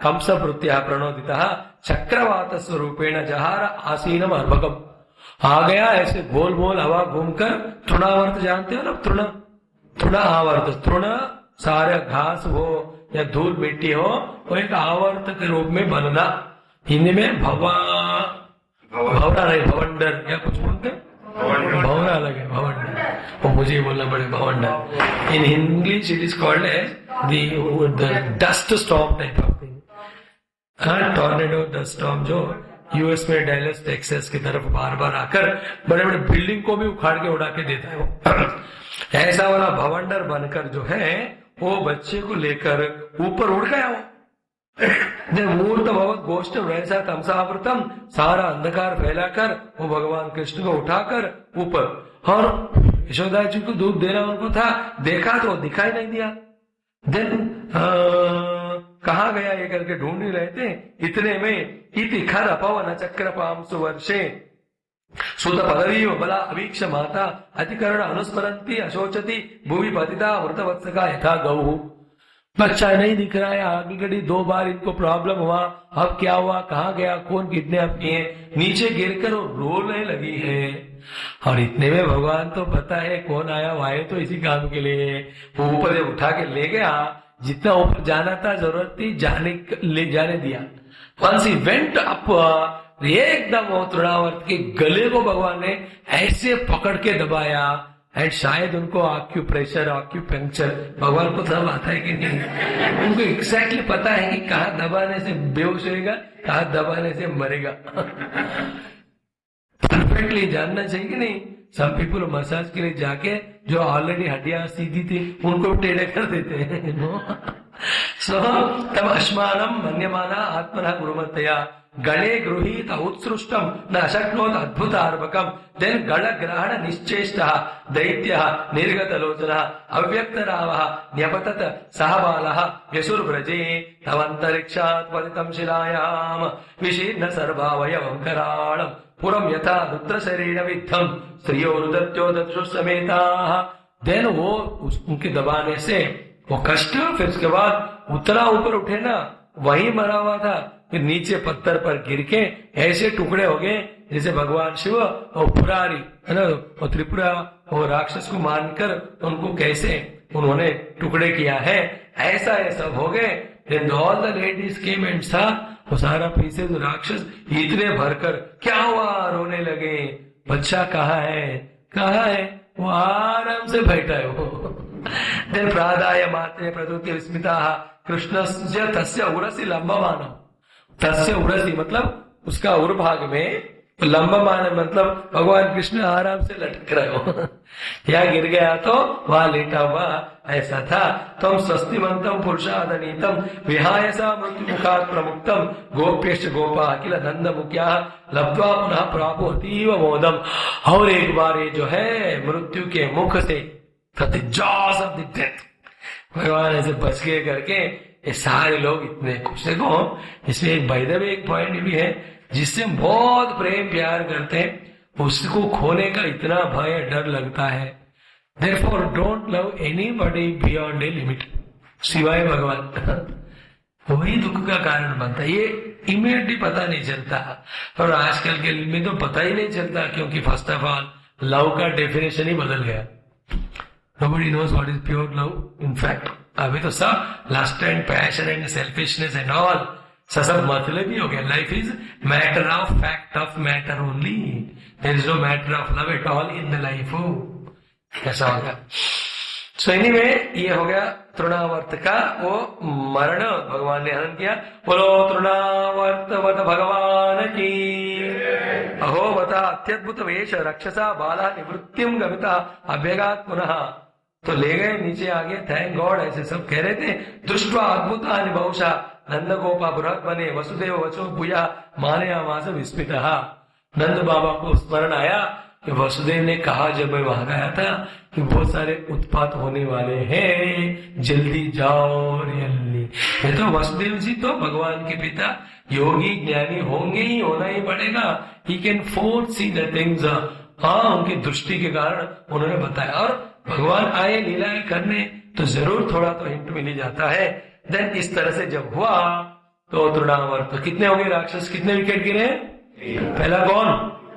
कंस वृत्त्या प्रणोदिता चक्रवात स्वरूपेण जहार आसीनम अर्भकम। आ गया ऐसे गोल गोल हवा घूमकर। तृणावर्त जानते हो ना, तृण आवर्त, तृण सारे घास हो या धूल मिट्टी हो, वो एक आवर्त के रूप में बनना। हिंदी में भवरा नहीं, भवंडर या कुछ बोलते, भवरा लगे, भवंडर, वो मुझे बोलना पड़े, भवंडर। In English it is called as the dust storm type of thing. Tornado dust storm जो यूएस में डैलस टेक्सास की तरफ बार बार आकर बड़े बड़े बिल्डिंग को भी उखाड़ के उड़ा के देता है वो। ऐसा वाला भवंडर बनकर जो है वो बच्चे को लेकर ऊपर उड़ गया वो। मूर्त भगवत गोष्ठ वैसा तमसावृतम, सारा अंधकार फैलाकर वो भगवान कृष्ण को उठाकर ऊपर, और यशोदा जी को दूध देना उनको था, देखा तो दिखाई नहीं दिया। देन कहा गया ये करके ढूंढ ही रहे थे, इतने में इति खर पवन चक्र पांसु वर्षे सुत पदवी बला अभीक्ष माता अतिकरण अनुस्मरंती अशोचती भूमि पतिता वृतवत्सका यथा गौ। बच्चा नहीं दिख रहा है, आगे घड़ी 2 बार इनको प्रॉब्लम हुआ, अब क्या हुआ, कहाँ गया, कौन किडनैप किए, नीचे गिरकर वो रोने लगी है। और इतने में भगवान तो पता है कौन आया, वो आए तो इसी काम के लिए। वो ऊपर उठा के ले गया, जितना ऊपर जाना था, जरूरत थी ले जाने दिया। वंस ही वेंट अप, एकदम वो तृणावर्त के गले को भगवान ने ऐसे पकड़ के दबाया, एंड शायद उनको आक्यूप्रेशर, आक्यूपंक्चर, भगवान को सब आता है कि नहीं, उनको एग्जैक्टली पता है कि कहाँ दबाने से बेहोश होएगा, कहाँ दबाने से मरेगा। परफेक्टली जानना चाहिए कि नहीं। सम पीपल मसाज के लिए जाके जो ऑलरेडी हड्डियां सीधी थी उनको टेढ़े कर देते हैं। सो तब अश्मानम मन्यमाना आत्मना गुरुमतया गणे गृहीत उत्सृष्टम न अशक्नोत अद्भुतार्भकम। देन गण ग्रहण निश्चेष्टः दैत्यः निर्गतलोचनः अव्यक्तरावः न्यपतत सह बालः यशुर्व्रजे तवन्तरिक्षात् पतितं शिलायाम विशीर्ण सर्वावयवं कराळम् पुरम यथा रुद्रशरीर विद्धम स्त्रियो रुदत्यो दत्सु समेताः। देन वो उनके दबाने से वो कष्ट, फिर उसके बाद उतना ऊपर उठे ना, वही मरा हुआ था, फिर नीचे पत्थर पर गिर के ऐसे टुकड़े हो गए जैसे भगवान शिव और पुरारी है ना, वो त्रिपुरा वो राक्षस को मानकर उनको कैसे उन्होंने टुकड़े किया है, ऐसा ये सब हो गए। All the ladies came and सा, वो सारा पीछे तो राक्षस इतने भरकर क्या हुआ, रोने लगे। बच्चा कहाँ है, वो आराम से बैठा है वो। देन प्रादाय मात्रे प्रदुत्य विस्मिता कृष्णस्य तस्य उरसी लंबमानम। तस्य उरसी मतलब उसका उर्भाग में, लंबमान मतलब भगवान कृष्ण आराम से लटक रहे हो। या गिर गया तो वहां लेटा हुआ ऐसा था। तम स्वस्तिमंतम पुरुषादनीतम विहाय सा मृत्यु मुखात प्रमुक्तम गोप्यश्च गोपा अखिल नंद मुख्या लब्ध्वा पुनः प्रापो अतीव मोदम। और एक बार ये जो है मृत्यु के मुख से जॉस ऑफ द डेथ भगवान ऐसे बच गए करके ये सारे लोग इतने खुश। देखो इसमें एक बाय द वे एक पॉइंट भी है, जिससे बहुत प्रेम प्यार करते हैं उसको खोने का इतना भय डर लगता है। Therefore don't love anybody beyond a limit. सिवाय भगवान वही दुख का कारण बनता है। ये इमीडिएटली पता नहीं चलता, और आजकल के में तो पता ही नहीं चलता, क्योंकि फर्स्ट ऑफ ऑल लव का डेफिनेशन ही बदल गया। Nobody knows what is pure love. In fact, अभी तो सब lust and passion and selfishness and all सब मतलब ही हो गया। Life is matter of fact of matter only. There is no matter of love at all in the life. ऐसा हो गया। So anyway, ये हो गया तृणावर्त का वो मरण, भगवान ने हरण किया। बोलो तृणावर्त वत भगवान की। अहो बता अत्यद्भुत वेश रक्षसा बाला निवृत्तिम गमिता अभ्यगात पुनः। तो ले गए नीचे आगे, थैंक गॉड, ऐसे सब कह रहे थे। दृष्टवा अद्भुता बहुशा नंद गोपा बृहत बने वसुदेव वचो भूया मानया मास विस्मिता। नंद बाबा को स्मरण आया कि वसुदेव ने कहा जब मैं वहां गया था कि बहुत सारे उत्पात होने वाले हैं, जल्दी जाओ रियली। ये तो वसुदेव जी तो भगवान के पिता योगी ज्ञानी होंगे ही, होना ही पड़ेगा। He can four see the things. हाँ, उनकी दृष्टि के कारण उन्होंने बताया, और भगवान आए लीलाएं करने तो जरूर थोड़ा तो हिंट मिल ही जाता है। देन इस तरह से जब हुआ तो तृणावर्त कितने हो गए राक्षस, कितने विकेट गिरे? पहला कौन?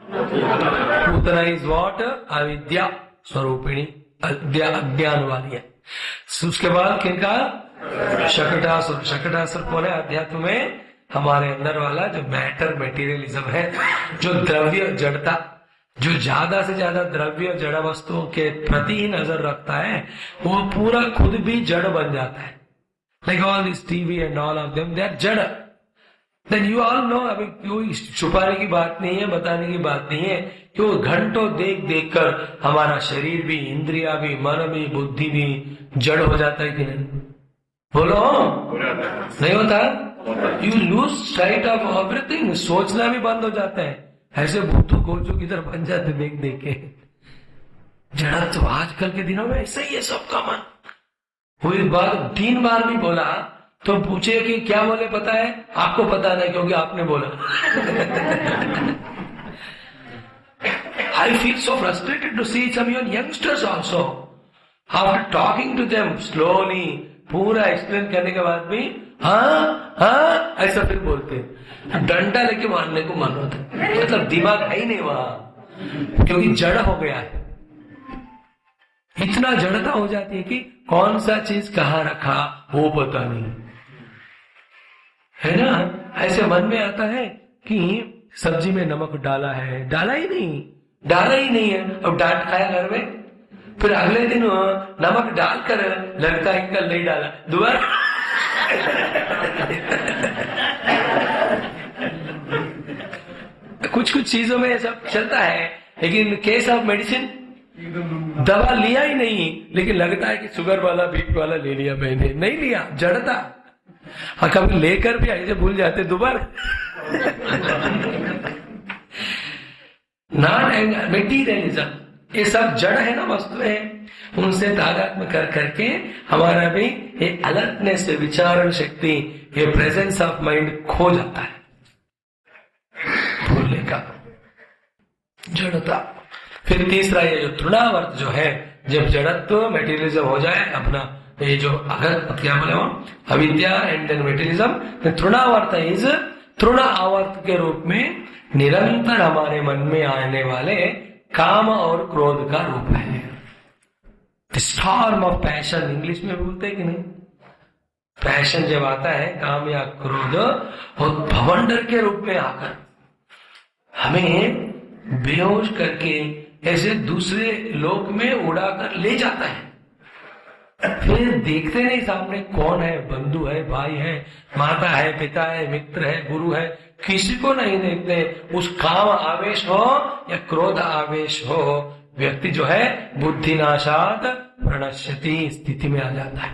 Putana is what? अविद्या स्वरूपिणी, अज्ञान वाली है। उसके बाद किनका? शकटासुर। शकटासुर कौन है? अध्यात्म में हमारे अंदर वाला जो मैटर मटेरियलिज्म है, जो द्रव्य जड़ता, जो ज्यादा से ज्यादा द्रव्य जड़ वस्तुओं के प्रति ही नजर रखता है, वो पूरा खुद भी जड़ बन जाता है। Like all this TV and all of them, they are जड़। देन यू ऑल नो, अभी कोई छुपाने की बात नहीं है, बताने की बात नहीं है कि वो घंटों देख देख कर हमारा शरीर भी, इंद्रिया भी, मन भी, बुद्धि भी जड़ हो जाता है कि नहीं? बोलो, नहीं होता? You lose sight of everything. सोचना भी बंद हो जाता है, ऐसे भूतू गोचू किधर बन जाते देख देख के। जड़ा तो आजकल के दिनों में ऐसा ही है सबका मन। हुई बात 3 बार भी बोला तो पूछे कि क्या बोले पता है? आपको पता नहीं क्योंकि आपने बोला। I feel so frustrated to see some youngsters also. After talking to them slowly, पूरा एक्सप्लेन करने के बाद भी हाँ हाँ ऐसा फिर बोलते, डंडा लेके मारने को मन होता है। मतलब दिमाग है ही नहीं वहां, क्योंकि जड़ हो गया है। इतना जड़ता हो जाती है कि कौन सा चीज कहाँ रखा वो पता नहीं, है ना? ऐसे मन में आता है कि सब्जी में नमक डाला है, डाला ही नहीं है, अब डांट खाया घर में। फिर अगले दिन नमक डालकर लगता है कल नहीं डाला, दोबारा। कुछ कुछ चीजों में सब चलता है, लेकिन केस ऑफ मेडिसिन दवा लिया ही नहीं, लेकिन लगता है कि शुगर वाला बीपी वाला ले लिया, मैंने नहीं लिया, जड़ता। हाँ, कभी लेकर भी ऐसे भूल जाते दोबारा। नॉट मेटीरियलिज्म, ये सब जड़ है ना, वस्तुएं, उनसे तादात्म्य कर करके हमारा भी ये अलर्टनेस, विचारण शक्ति, ये प्रेजेंस ऑफ माइंड खो जाता है। भूलने का, जड़ता। फिर तीसरा ये जो तृणावर्त जो है, जब जड़त्व मेटीरियलिज्म हो जाए अपना, ये जो अगर क्या बोले वो अविद्या and then materialism, Trinavarta is तृण आवर्त के रूप में निरंतर हमारे मन में आने वाले काम और क्रोध का रूप है। स्टॉर्म ऑफ पैशन, इंग्लिश में बोलते हैं कि नहीं? पैशन जब आता है, काम या क्रोध, और भवंडर के रूप में आकर हमें बेहोश करके ऐसे दूसरे लोक में उड़ाकर ले जाता है। फिर देखते नहीं सामने कौन है, बंधु है, भाई है, माता है, पिता है, मित्र है, गुरु है, किसी को नहीं देखते। उस काम आवेश हो या क्रोध आवेश हो, व्यक्ति जो है बुद्धिनाशात प्रणश्यति स्थिति में आ जाता है।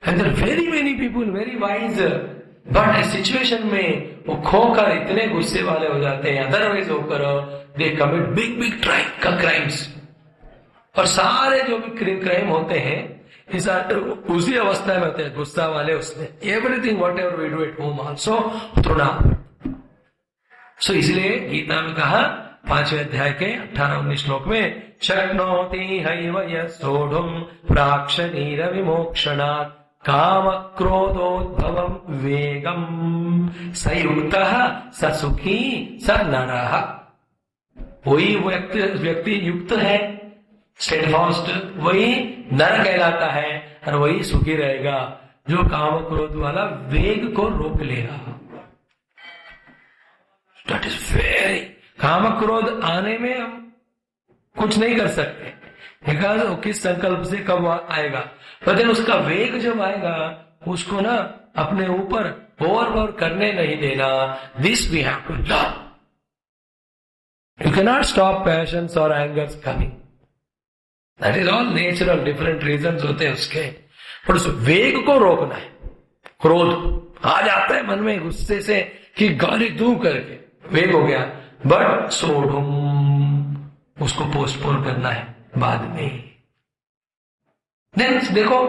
And very many people very wise, but situation में वो खोकर इतने गुस्से वाले हो जाते हैं, अदरवाइज होकर दे कमिट बिग बिग क्राइम्स। और सारे जो भी क्राइम होते हैं उसी अवस्था में होते हैं, गुस्सा वाले उसमें। Everything whatever we do at home also Trinavarta. So इसलिए गीता में कहा 5वें अध्याय के 18-19 श्लोक में शक्नोति हैव यः सोढुम् प्राक्शरीर विमोक्षणात् काम क्रोधोद्भवम् वेगम् स युक्तः स सुखी स नरः। वही व्यक्ति युक्त है, स्टेडफास्ट, वही नर कहलाता है और वही सुखी रहेगा जो काम क्रोध वाला वेग को रोक लेगा। That is very, काम क्रोध आने में हम कुछ नहीं कर सकते, बिकॉज वो किस संकल्प से कब आएगा, पर उसका वेग जब आएगा उसको ना अपने ऊपर ओवर करने नहीं देना। This we have to learn. You can not stop passions और angers coming, that is all natural, different reasons होते हैं उसके, पर उस वेग को रोकना है। क्रोध आ जाता है मन में गुस्से से कि गाली दूं करके, वेग हो गया, बट सोढुम उसको पोस्टपोन करना है बाद में। देखो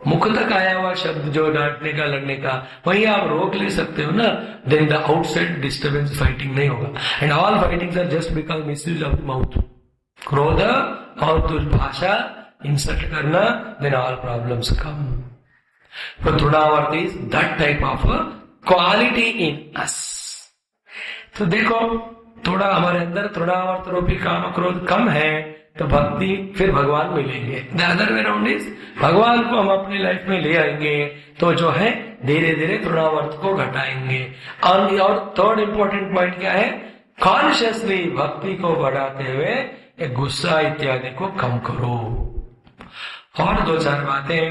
मुख तक आया हुआ शब्द जो डांटने का, लड़ने का, वही आप रोक ले सकते हो ना, then the outside disturbance fighting नहीं होगा। And all fightings are just because misuse of the mouth. क्रोध और दुर्भाषा, इंसल्ट करना, देन ऑल प्रॉब्लम्स कम। तो Trinavarta is that type of quality in us. तो देखो थोड़ा हमारे अंदर तृणावर्त रूपी काम क्रोध कम है तो भक्ति फिर भगवान मिलेंगे। The other way around is भगवान को हम अपनी लाइफ में ले आएंगे तो जो है धीरे धीरे तृणावर्त को घटाएंगे। और थर्ड इंपॉर्टेंट पॉइंट क्या है, कॉन्शियसली भक्ति को बढ़ाते हुए गुस्सा इत्यादि को कम करो। और 2-4 बातें,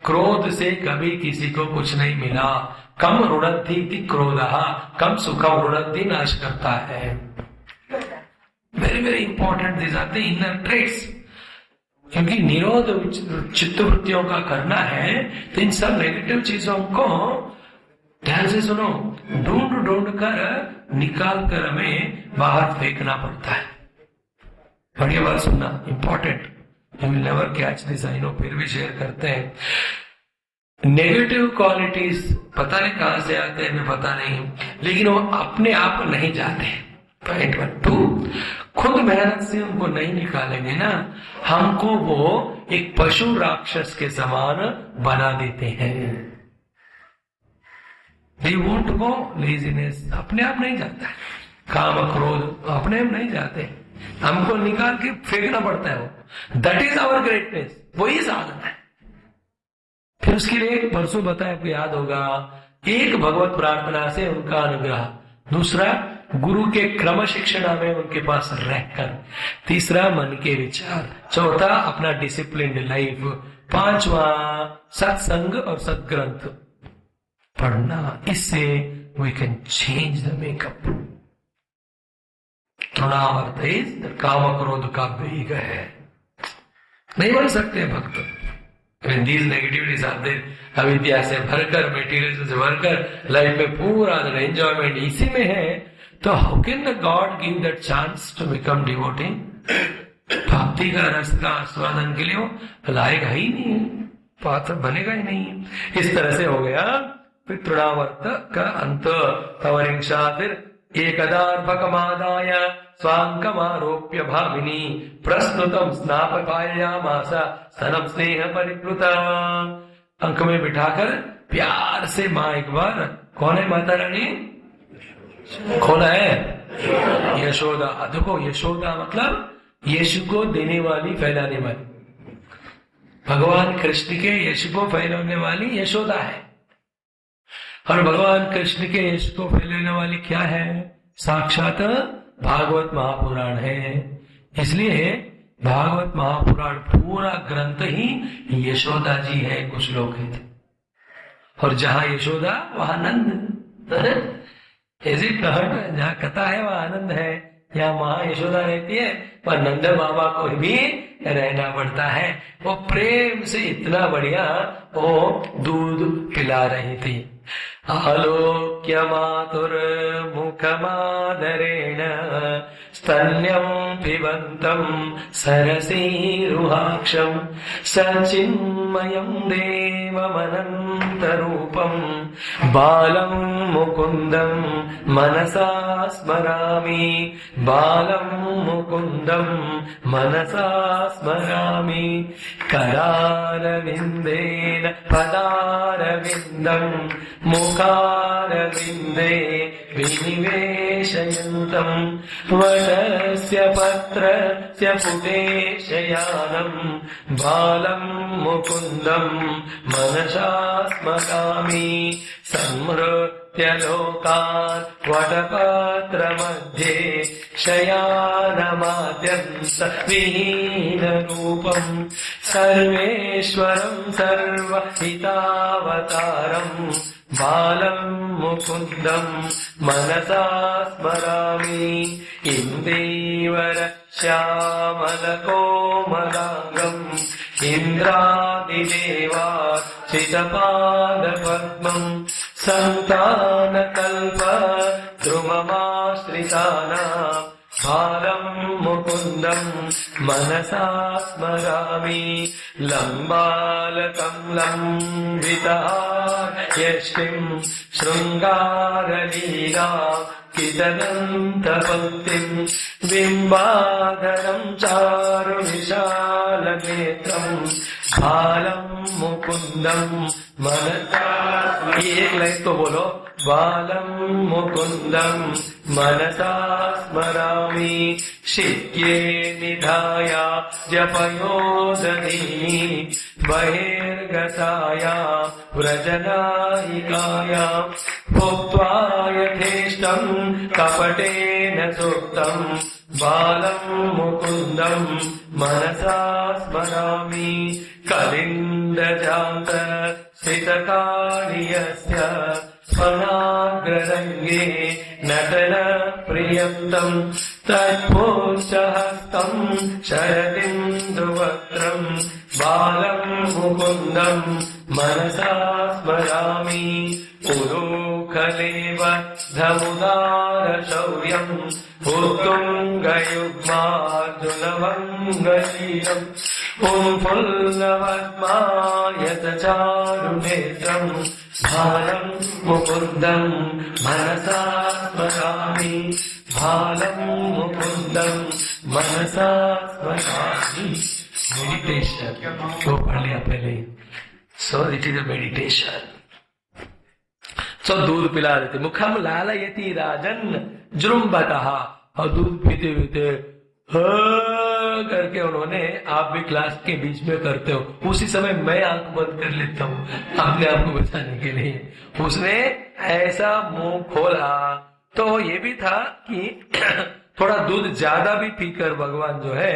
क्रोध से कभी किसी को कुछ नहीं मिला। कम रुणद्धि क्रोधः कम सुखम रुणद्धि नाश करता है। Very very important this are the inner traits. क्योंकि निरोध चित्तवृत्तियों का करना है तो इन सब नेगेटिव चीजों को ध्यान से सुनो, ढूंढ कर निकाल कर हमें बाहर फेंकना पड़ता है। बढ़िया बात सुनना, important, you will never catch this, I know, फिर भी शेयर करते हैं। नेगेटिव क्वालिटीज पता नहीं कहां से आते हैं, हमें पता नहीं, लेकिन वो अपने आप नहीं जाते। पॉइंट 1, 2, खुद मेहनत से उनको नहीं निकालेंगे ना, हमको वो एक पशु राक्षस के समान बना देते हैं। They won't go, लेजीनेस अपने आप नहीं जाता है, काम क्रोध अपने आप नहीं जाते, हमको निकाल के फेंकना पड़ता है वो। दैट इज आवर ग्रेटनेस, वही साधन है। फिर उसके लिए एक परसों बताया, आपको याद होगा, एक भगवत प्रार्थना से उनका अनुग्रह, दूसरा गुरु के क्रम शिक्षणा में उनके पास रहकर, तीसरा मन के विचार, चौथा अपना डिसिप्लिन्ड लाइफ, पांचवा सत्संग और सदग्रंथ पढ़ना। इससे we can change the makeup. Trinavarta is काम क्रोध का वेग है, नहीं बन सकते भक्त। These negativities are there, अविद्या से भरकर, मेटीरियल से भरकर लाइफ में पूरा एंजॉयमेंट इसी में है, तो how can the God give that chance to become devotee? भक्ति का रस का आस्वादन के लिए वो लायक ही नहीं है, पात्र बनेगा ही नहीं है। इस तरह से हो गया फिर तृणावर्त का अंत। तवरिंशा फिर एकदार्भकमादाय स्वांकमारोप्य भामिनी प्रस्तुतम स्नापकायामास स्तनम स्नेह परिप्लुता। अंक में बिठाकर प्यार से माँ एक बार, कौन है माता रानी? कौन है? यशोदा। देखो यशोदा मतलब यशु को देने वाली, फैलाने वाली। भगवान कृष्ण के यशु को फैलाने वाली यशोदा है, और भगवान कृष्ण के यश को फैलाने वाली क्या है? साक्षात भागवत महापुराण है। इसलिए भागवत महापुराण पूरा ग्रंथ ही यशोदा जी है, कुछ लोग कहते। और जहां यशोदा वहां नंद, जहां कथा है वहां आनंद है। यहाँ महा यशोदा रहती है पर नंद बाबा को भी रहना पड़ता है। वो प्रेम से इतना बढ़िया वो दूध पिला रही थी, आलोक्य मातुर्मुखमादरेण स्तन्यं पिबन्तं सरसीरुहाक्षं सचिन्मयं देवमनन्तरूपं बालं मुकुन्दं मनसा स्मरामि, बालं मुकुन्दं मनसा स्मरामि। करारविन्देन पदारविन्दं मुखारविन्दे विनिवेशयन्तं वटस्य पत्रस्य पुटे शयानं बालं मुकुन्दं मनसा स्मरामि। संहृत्य लोकान् वटपत्रमध्ये शयानमाद्यन्त विहीनरूपं सर्वेश्वरं सर्वहितावतारं बालं मुकुन्दं मनसा स्मरामि। इन्दीवर श्यामलकोमलाङ्गम् इन्द्रादिदेवार्चितपादपद्मम् सन्तानकल्पद्रुममाश्रितानां बालं मुकुन्दं मनसा स्मरामि। लम्बालकं लम्बितहार्यष्टिं शृङ्गारलीला किदनन्तपङ्क्तिं बिम्बाधरं चारुविशालनेत्रं बालं मुकुन्दं मनसा। एक लाइन तो बोलो, बालं मुकुन्दं मनसा स्मरामि। शिक्ये निधाया जपयोदनी बहिर्गताया व्रजनायिकाया भुक्त्वा यथेष्टं कपटेन सुप्तं बालं मुकुन्दं मनसा स्मरामि। कलिन्दजान्त स्थितकार्यस्य स्वनाग्ररङ्गे नटन प्रियन्तं तत्पुष्टहस्तं शरदिन्दुवक्त्रं बालं मुकुन्दं मनसा स्मरामि। उरूखलेव धमुदारशौर्यम् उत्तुङ्गयुग्मार्जुनवङ्गशीलम् पुंफुल्लवद्मायतचारुनेत्रम् बालं मुकुन्दं मनसा स्मरामि, बालं मुकुन्दं मनसा स्मरामि। मेडिटेशन वो पढ़ लिया पहले। So it is a meditation. So दूध पिला रहे थे। मुखम लालयति राजन जुरुम्बतः, और दूध पीते पीते करके उन्होंने, आप भी क्लास के बीच में करते हो, उसी समय मैं आंख बंद कर लेता हूँ अपने आप को बचाने के लिए। उसने ऐसा मुंह खोला तो ये भी था कि थोड़ा दूध ज्यादा भी पीकर भगवान जो है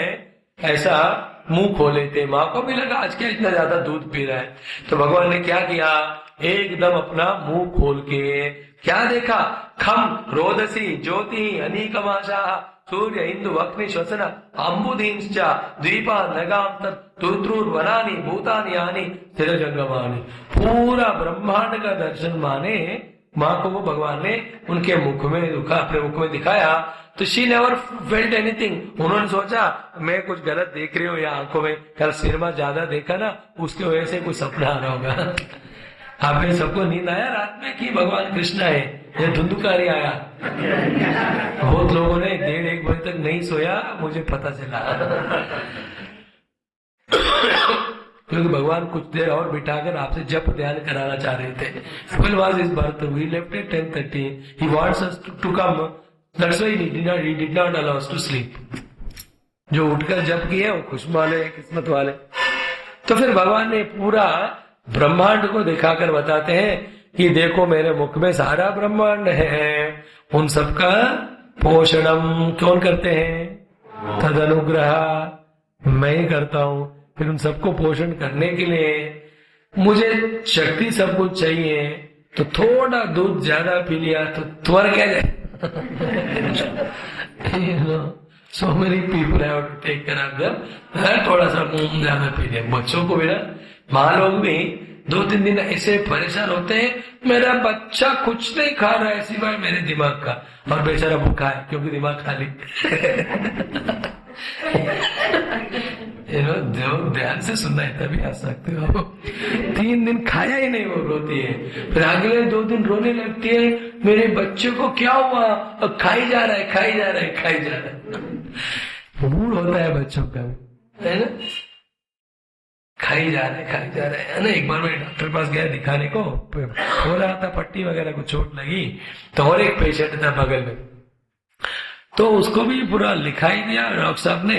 ऐसा मुंह खोले थे। माँ को भी लगा आज क्या इतना ज्यादा दूध पी रहा है, तो भगवान ने क्या किया, एकदम अपना मुंह खोल के क्या देखा, खम रोदसी ज्योति अनीकमाशा सूर्य इंदु अग्नि श्वसन अम्बुदींश्च द्वीपा नगाम तुर्तुर्वनानि भूतानि यानि स्थिरजंगमानि। पूरा ब्रह्मांड का दर्शन माने माँ को वो भगवान ने उनके मुख में अपने मुख में दिखाया। तो शी नेवर फेल्ट एनीथिंग। उन्होंने सोचा मैं कुछ गलत देख रही हूँ या आंखों में, कल सिनेमा ज्यादा देखा ना उसकी वजह से कुछ सपना आ रहा होगा। आप में सबको नींद आया रात में कि भगवान कृष्ण है, ये धुंधुकारी आया। बहुत लोगों ने 1:30-1 बजे तक नहीं सोया, मुझे पता चला। क्योंकि भगवान कुछ देर और बिठाकर आपसे जप ध्यान कराना चाह रहे थे। When was his birth? We left at 10:30. He wants us to come. That's why he did not allow us to sleep. जो उठकर जप किए वो खुश वाले किस्मत वाले। तो फिर भगवान ने पूरा ब्रह्मांड को दिखाकर बताते हैं कि देखो मेरे मुख में सारा ब्रह्मांड है, उन सबका पोषणम कौन करते हैं, तद अनुग्रह मैं ही करता हूं। फिर उन सबको पोषण करने के लिए मुझे शक्ति सब कुछ चाहिए, तो थोड़ा दूध ज्यादा पी लिया तो त्वर क्या जाए। So many people have to take care of them. थोड़ा सा ज्यादा पी लिया। बच्चों को भी ना, माँ लोग भी 2-3 दिन ऐसे परेशान होते हैं, मेरा बच्चा कुछ नहीं खा रहा है सिवाय मेरे दिमाग का, और बेचारा भूखा है क्योंकि दिमाग खाली। ध्यान से सुनना है तभी आ सकते हो। 3 दिन खाया ही नहीं, वो रोती है, फिर अगले 2 दिन रोने लगती है, मेरे बच्चे को क्या हुआ, और खाई जा रहा है, खाई जा रहा है, खाई जा रहा है। मूड होता है बच्चों का, है ना, खाई जा रहे है ना। एक बार मैं डॉक्टर पास गया दिखाने को, हो रहा था पट्टी वगैरह को चोट लगी, तो और एक पेशेंट था बगल में, तो उसको भी पूरा लिखाई दिया। डॉक्टर साहब ने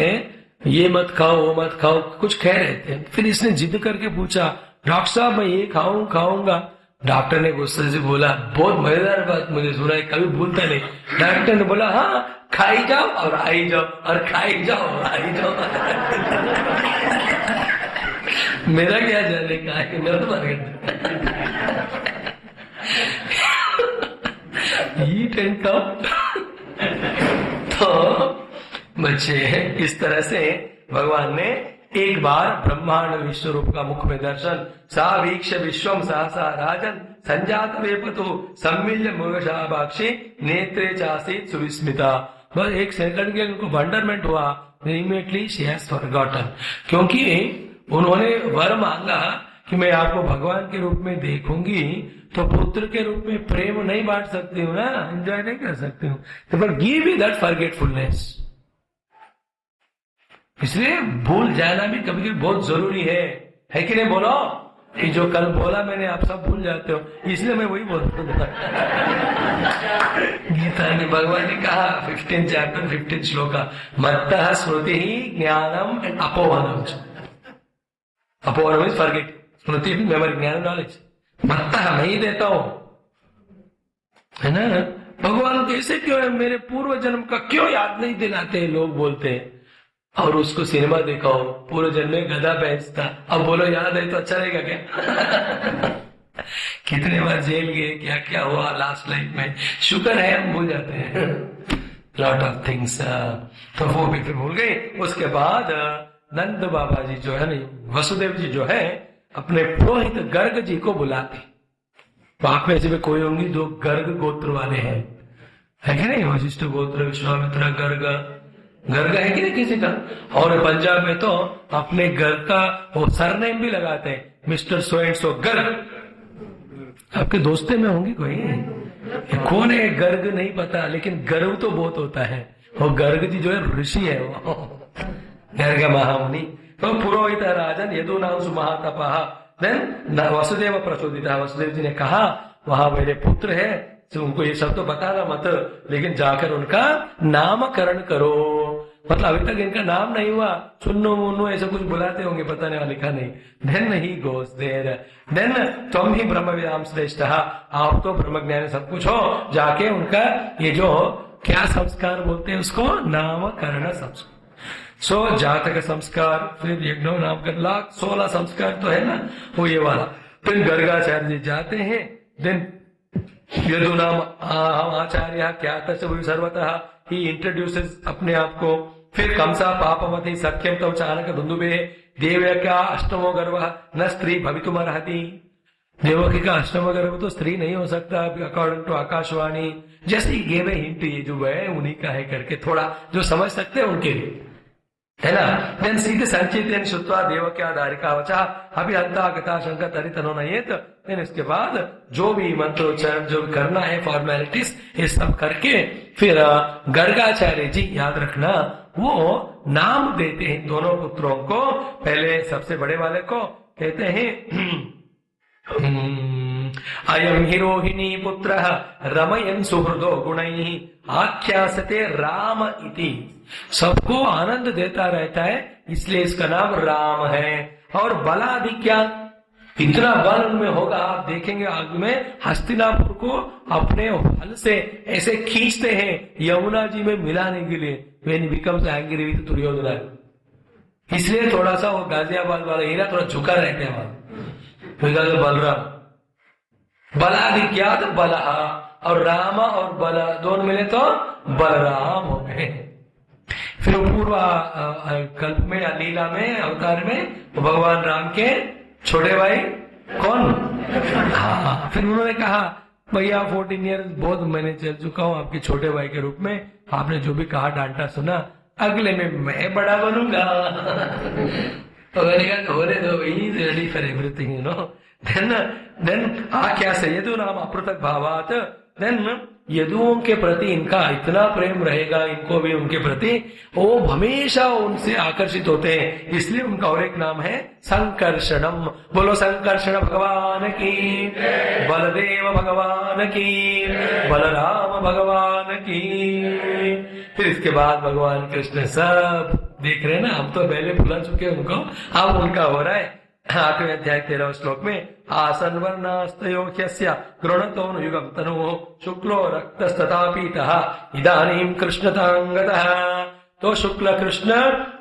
ये मत खाओ, वो मत खाओ, कुछ कह रहे थे। फिर इसने जिद करके पूछा, डॉक्टर साहब मैं ये खाऊंगा। डॉक्टर ने गुस्से से बोला, बहुत मजेदार बात मुझे सुना है, कभी भूलता नहीं। डॉक्टर ने बोला, हाँ खाई जाओ और आई जाओ, और खाई जाओ और आई जाओ। मेरा क्या जाने का है, मेरा तो मार्केट ईट एंड कम। तो बच्चे इस तरह से भगवान ने एक बार ब्रह्मांड विश्व रूप का मुख में दर्शन, सा वीक्ष विश्वम सहसा राजन संजात वेपतु सम्मिल्य मृगशाभाक्षी नेत्रे चासीत सुविस्मिता। बस एक सेकंड के लिए उनको वंडरमेंट हुआ, इमीडिएटली शी हैज फॉरगॉटन, क्योंकि उन्होंने वर मांगा कि मैं आपको भगवान के रूप में देखूंगी, तो पुत्र के रूप में प्रेम नहीं बांट सकती हूँ ना, एंजॉय नहीं कर सकती हूँ, तो पर गिव मी दैट फॉरगेटफुलनेस। इसलिए भूल जाना भी कभी कभी बहुत जरूरी है कि नहीं? बोलो कि जो कल बोला मैंने आप सब भूल जाते हो, इसलिए मैं वही बोलता हूँ। गीता में भगवान ने कहा 15 चैप्टर 15 श्लोका, मत्तः स्मृति ही ज्ञानम एंड अपोहनम। अपोहनम इज फॉरगेट, स्मृति मेमोरी, ज्ञान नॉलेज। मत्तः मैं ही देता हूं, है ना। भगवान कैसे क्यों है, मेरे पूर्व जन्म का क्यों याद नहीं दिलाते लोग बोलते हैं। और उसको सिनेमा दिखाओ, पूर्व जन्म में गधा बेचता, अब बोलो याद है तो अच्छा रहेगा क्या? कितने बार जेल गए, क्या क्या हुआ लास्ट लाइफ में, शुक्र है हम भूल जाते हैं लॉट ऑफ थिंग्स। तो वो भी फिर भूल गए। उसके बाद नंद बाबा जी जो है ना, वसुदेव जी जो है, अपने पुरोहित गर्ग जी को बुलाते। तो आप में से भी कोई होंगी जो गर्ग गोत्र वाले हैं, है कि नहीं? वशिष्ठ गोत्र, विश्वामित्र, गर्ग है कि नहीं किसी का? और पंजाब में तो अपने घर का वो सरनेम भी लगाते हैं, mister so and so Garg. आपके दोस्ते में होंगी कोई, कौन है गर्ग नहीं पता, लेकिन गर्व तो बहुत होता है। वो गर्ग जी जो है ऋषि है, वो गर्ग महामुनि। तो पुरोहित राजन यदु नाम सुमहातपः, देन वसुदेव प्रचोदिता। वसुदेव जी ने कहा वहां मेरे पुत्र है, तो उनको ये सब तो बताना मत, लेकिन जाकर उनका नामकरण करो। मतलब अभी तक इनका नाम नहीं हुआ, सुन्नो मुन्नो ऐसा कुछ बुलाते होंगे, पता नहीं, लिखा नहीं। Then he goes there, then तुम ही ब्रह्म विद्याम श्रेष्ठ, आप तो ब्रह्म ज्ञान सब कुछ हो। जाके उनका ये जो क्या संस्कार बोलते हैं उसको, नामकरण संस्कार। सो जातक संस्कार, फिर यज्ञ नामकरण, लाख 16 संस्कार तो है ना, वो ये वाला। फिर गर्गाचार्य जी जाते हैं, देन यदु नाम आचार्य क्या सर्वतः ही इंट्रोड्यूसेस अपने आप को। फिर कंसा पापमति सत्यम तव चाणक धुंधुबे देव क्या अष्टमो गर्व न स्त्री भवितुमर्हति। देवकी का अष्टम गर्भ तो स्त्री नहीं हो सकता अकॉर्डिंग टू आकाशवाणी। जैसे गेव हिंट, ये जो है उन्हीं का है करके, थोड़ा जो समझ सकते हैं उनके लिए, है ना। देन सीधे संचित श्रुत्वा देव क्या दारिका वचा अभिहंता कथा शंकर तरितनो नयेत। देन इसके बाद जो भी मंत्रोच्चारण जो भी करना है, फॉर्मेलिटीज, ये सब करके फिर गर्गाचार्य जी, याद रखना, वो नाम देते हैं दोनों पुत्रों को। पहले सबसे बड़े वाले को कहते हैं अयम ही रोहिणी पुत्र रमयन सुहृदो गुणैः आख्यासते राम इति। सबको आनंद देता रहता है, इसलिए इसका नाम राम है। और बलाधिक्यान, इतना बल उनमें होगा, आप देखेंगे आगे में हस्तिनापुर को अपने हल से ऐसे खींचते हैं यमुना जी में मिलाने के लिए। When becomes angry with Duryodhana, इसलिए थोड़ा सा वो गाजियाबाद वाला एरिया थोड़ा झुका रहते हैं वहां। बलराम बलाधिक्यात बलहा, और राम और बल दोनों मिले तो बलराम हो गए। फिर पूर्व कल्प में या लीला में अवतार में भगवान राम के छोटे भाई कौन? हाँ, फिर उन्होंने कहा भैया 14 ईयर्स बहुत मैंने चल चुका हूँ आपके छोटे भाई के रूप में, आपने जो भी कहा डांटा सुना, अगले में मैं बड़ा बनूंगा। तो मैंने कहा होने दो, he is ready for everything, you know. Then क्या सैयदो नाम अपृथक भावात, देन यदुओं के प्रति इनका इतना प्रेम रहेगा, इनको भी उनके प्रति वो हमेशा उनसे आकर्षित होते हैं, इसलिए उनका और एक नाम है संकर्षणम। बोलो संकर्षण भगवान की, बलदेव भगवान की, बलराम भगवान की। फिर इसके बाद भगवान कृष्ण सब देख रहे हैं ना, हम तो पहले भुला चुके हैं उनको, अब उनका हो रहा है। 8वें अध्याय 13वें श्लोक में आसन वर्णास्तयोख्यस्य गृणतोनुयुगं तनुः शुक्लो रक्तस्तथा पीतः इदानीं कृष्णतांगतः। तो शुक्ल कृष्ण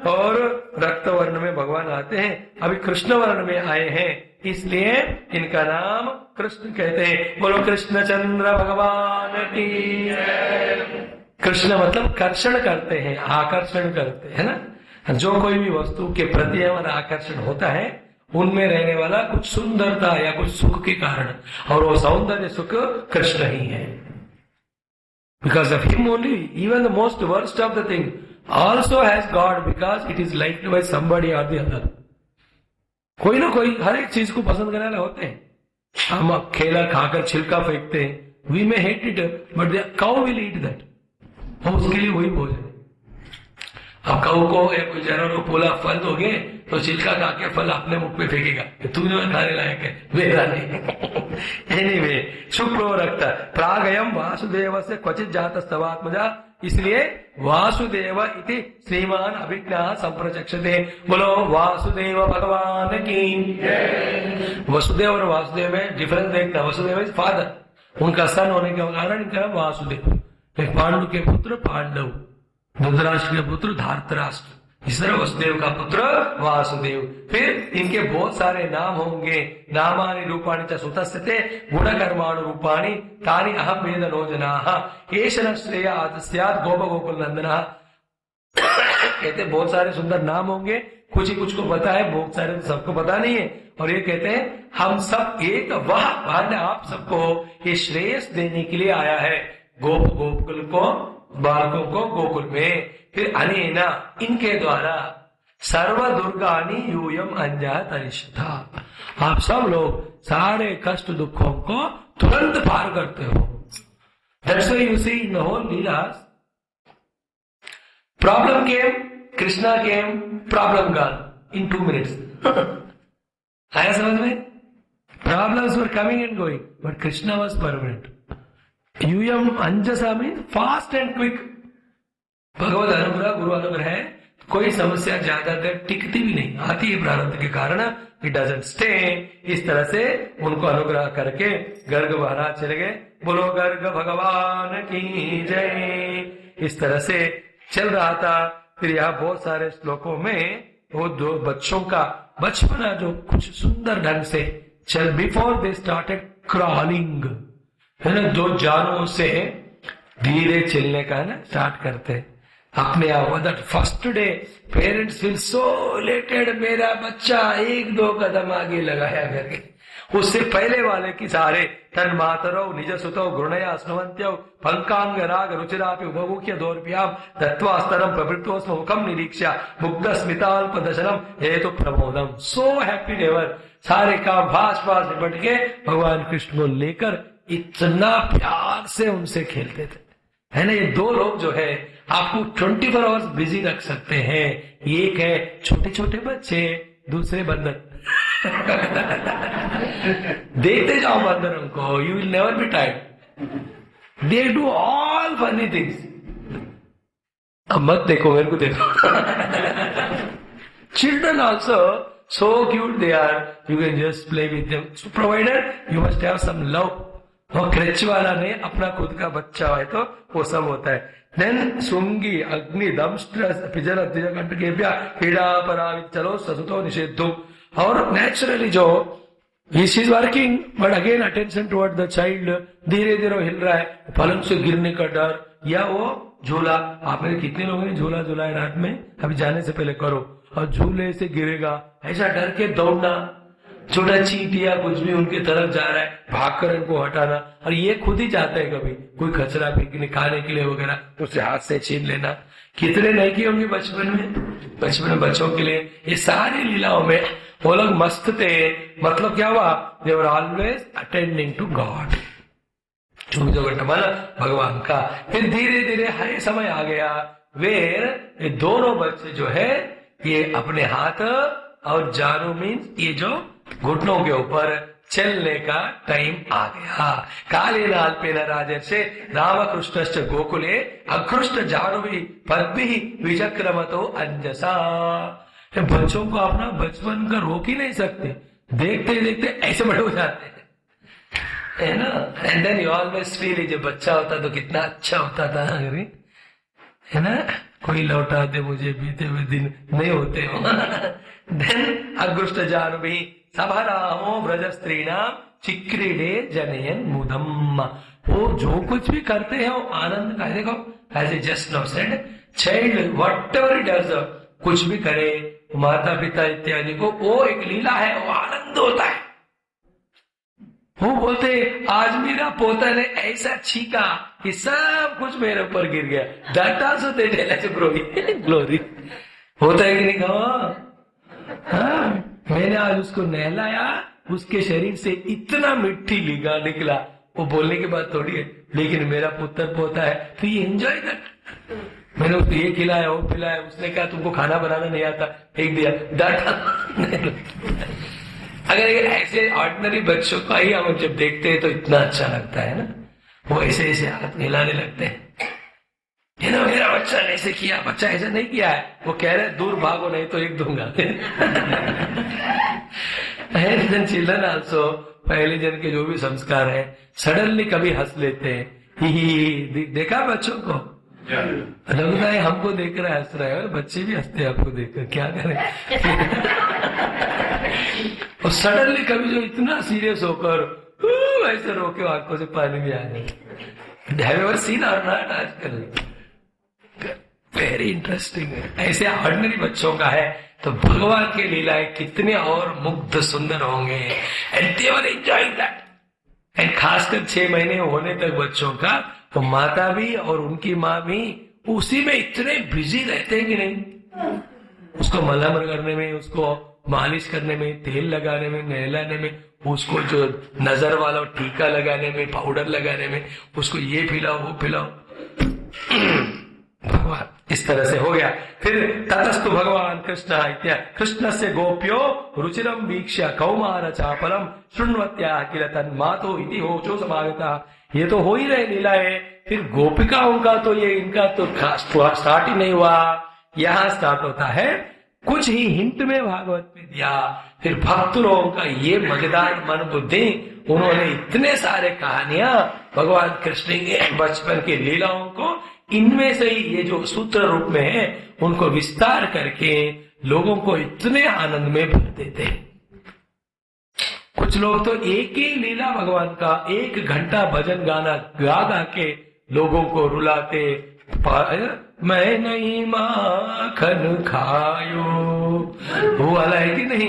और रक्त वर्ण में भगवान आते हैं, अभी कृष्ण वर्ण में आए हैं, इसलिए इनका नाम कृष्ण कहते हैं। बोलो कृष्ण चंद्र भगवान की। कृष्ण मतलब कर्षण करते हैं, आकर्षण करते हैं ना। जो कोई भी वस्तु के प्रति हमारा आकर्षण होता है, उनमें रहने वाला कुछ सुंदरता या कुछ सुख के कारण, और वो सौंदर्य सुख कृष्ण ही है। Because of him only even the most worst of the thing also has God, because it is liked by somebody और द अदर। कोई ना कोई हर एक चीज को पसंद करने वाले होते हैं। हम केला खाकर छिलका फेंकते हैं, we may hate it but the cow will eat that, हम उसके लिए वही भोजन है। अब काऊ को या कोई जानवर को बोला फल दोगे तो छिलका खा के फल अपने मुख पे फेंकेगा, तूने खाने लायक है, मेरा नहीं। एनीवे, शुक्लो रक्त प्रागयम वासुदेव से क्वचित जात स्तवात्मजा, इसलिए वासुदेव इति श्रीमान अभिज्ञा संप्रचक्षते। बोलो वासुदेव भगवान की। वसुदेव और वासुदेव में डिफरेंस देखना। वसुदेव इज फादर, उनका सन होने के कारण इनका वासुदेव। पांडु के पुत्र पांडव, धृतराष्ट्र के पुत्र धार्तराष्ट्र, इस तरह वसुदेव का पुत्र वासुदेव। फिर इनके बहुत सारे नाम होंगे। नामानि रूपाणि च सुतस्ते गुण कर्माणु रूपाणि तानि अहम वेद नो जनाः एषन श्रेय आदस्यात् गोप गोकुल नंदना। कहते बहुत सारे सुंदर नाम होंगे, कुछ ही कुछ को पता है, बहुत सारे तो सबको पता नहीं है। और ये कहते हैं हम सब एक वह भाग्य आप सबको ये श्रेयस देने के लिए आया है, गोप गोकुल को, बालकों को गोकुल में। फिर अनेना इनके द्वारा सर्व दुर्गानी यूयम अंजा तरिष्ठा, आप सब लोग सारे कष्ट दुखों को तुरंत पार करते हो। That's why you see in the whole Leelas, problem came, Krishna came, problem gone in 2 minutes. आया समझ में? Problems were coming and going, but Krishna was permanent. यूयम अंजसा मीन्स फास्ट एंड क्विक। भगवत अनुग्रह, गुरु अनुग्रह है, कोई समस्या ज्यादा देर टिकती भी नहीं, आती है प्रारब्ध के कारण, इट डजंट स्टे। इस तरह से उनको अनुग्रह करके गर्ग महाराज चले गए। बोलो गर्ग भगवान की जय। इस तरह से चल रहा था। फिर यहाँ बहुत सारे श्लोकों में वो दो बच्चों का बचपना जो कुछ सुंदर ढंग से चल, बिफोर दे स्टार्टेड क्रॉलिंग, है ना, 2 जानों से धीरे चलने का ना स्टार्ट करते अपने आप। That first day parents feel so elated, मेरा बच्चा 1-2 कदम आगे लगाया करके। उससे पहले वाले की सारे तन मातरो निज सुतो गुणया स्नुवंत्यो पंकांग राग रुचिरापि उपमुख्य दोर्भ्याम दत्वास्तरम प्रवृत्तोस्म मुखम निरीक्षा मुग्ध स्मिताल्प दशनम हेतु प्रमोदम। सो हैप्पी नेवर, सारे काम भास भास निपट के भगवान कृष्ण को लेकर इतना प्यार से उनसे खेलते थे, है ना। ये 2 लोग जो है आपको 24 आवर्स बिजी रख सकते हैं। एक है छोटे छोटे बच्चे, दूसरे बंदर। देखते जाओ बंदरों को, you will never be tired, they do all funny things. अब मत देखो, मेरे को देखो। Children also so cute they are, you can just play with them, so provided you must have some love। वो क्रेच वाला ने अपना खुद का बच्चा है तो वो सब होता है। देन सुंगी अग्नि दमस्ट्रस पिजल कंठ के पीड़ा परावित चलो ससुतो निषेधो। और नेचुरली जो This is working, but again attention toward the child, धीरे धीरे हिल रहा है, पलंग से गिरने का डर, या वो झूला। आप में कितने लोगों ने झूला झूलाए रात में? अभी जाने से पहले करो। और झूले से गिरेगा ऐसा डर के दौड़ना, छोटा चींटिया कुछ भी उनके तरफ जा रहा है, भागकर इनको हटाना, और ये खुद ही जाते हैं कभी कोई कचरा फेंकने खाने के लिए वगैरह, उससे हाथ से छीन लेना। कितने नहीं किए होंगे बचपन में बच्चों के लिए। ये सारी लीलाओं में वो लोग मस्त थे। मतलब क्या हुआ, they were always attending to God, 24 घंटा माना भगवान का। फिर धीरे धीरे हर समय आ गया वेर ये दोनों बच्चे जो है ये अपने हाथ और जारू मीन्स ये जो घुटनों के ऊपर चलने का टाइम आ गया। काले नाल्पेन राजर्षे रामकृष्णश्च गोकुले अकृष्ट जानुभी पद्भी विचक्रमतो अंजसा। बच्चों को अपना बचपन का रोक ही नहीं सकते, देखते देखते ऐसे बड़े हो जाते हैं, है ना। And then you always feel, जब बच्चा होता तो कितना अच्छा होता था, है ना। कोई लौटा दे मुझे बीते हुए दिन नहीं होते हो। देन अगुष्ट जानुभी सभरामो ब्रज स्त्रीणाम चिक्रीडे जनयन मुदम। वो जो कुछ भी करते हैं वो आनंद का। देखो as I just now said, child whatever it does, कुछ भी करे माता पिता इत्यादि को, वो एक लीला है, वो आनंद होता है। वो बोलते आज मेरा पोता ने ऐसा छीका कि सब कुछ मेरे ऊपर गिर गया। That also they tell as glory. होता है कि नहीं कहो? हाँ, मैंने आज उसको नहलाया, उसके शरीर से इतना मिट्टी लिगा निकला, वो बोलने के बाद थोड़ी है, लेकिन मेरा पुत्र पोता है तो ये एंजॉय कर। मैंने उसको ये खिलाया वो खिलाया, उसने कहा तुमको खाना बनाना नहीं आता, फेंक दिया, डांटा। अगर ऐसे ऑर्डिनरी बच्चों का ही हम जब देखते हैं तो इतना अच्छा लगता है ना, वो ऐसे ऐसे हाथ हिलाने लगते हैं, ये ना मेरा बच्चा ने ऐसे किया, बच्चा ऐसा नहीं किया है, वो कह रहे दूर भागो नहीं तो एक दूंगा। चिल्ड्रन आल्सो पहले जन के जो भी संस्कार है सडनली कभी हंस लेते हैं। ही देखा बच्चों को, लगता है हमको देख रहा है हंस रहा है, और बच्चे भी हंसते हैं आपको देखकर, क्या करें। और सडनली कभी जो इतना सीरियस होकर ऐसे रोके आंखों से पानी भी आ जाए। हैव यू एवर सीन और नॉट? आजकल वेरी इंटरेस्टिंग है। ऐसे ऑर्डिनरी बच्चों का है तो भगवान के लीलाएं कितने और मुग्ध सुंदर होंगे। And they were enjoying that. And खासकर 6 महीने होने तक बच्चों का, तो माता भी और उनकी माँ भी उसी में इतने बिजी रहते हैं कि नहीं, उसको मलहम करने में, उसको मालिश करने में, तेल लगाने में, नहलाने में, उसको जो नजर वाला टीका लगाने में, पाउडर लगाने में, उसको ये पिलाओ वो पिलाओ। भगवान इस तरह से हो गया। फिर ततस्तु भगवान कृष्ण इत्या कृष्ण से गोप्यो रुचिरम वीक्ष्य कौमार चापलम शृण्वत्या किल तन्मातो इति होचो समागता। ये तो हो ही रहे लीलाएं। फिर गोपिकाओं का तो ये इनका तो स्टार्ट ही नहीं हुआ, यहाँ स्टार्ट होता है कुछ ही हिंट में भागवत में दिया। फिर भक्त लोगों का ये मजेदार मन बुद्धि, उन्होंने इतने सारे कहानियां भगवान कृष्ण के बचपन की लीलाओं को इनमें से ही ये जो सूत्र रूप में है उनको विस्तार करके लोगों को इतने आनंद में भर देते। कुछ लोग तो एक ही लीला भगवान का 1 घंटा भजन गाना गा गा के लोगों को रुलाते। मैं नहीं माखन खायो, वो वाला है कि नहीं,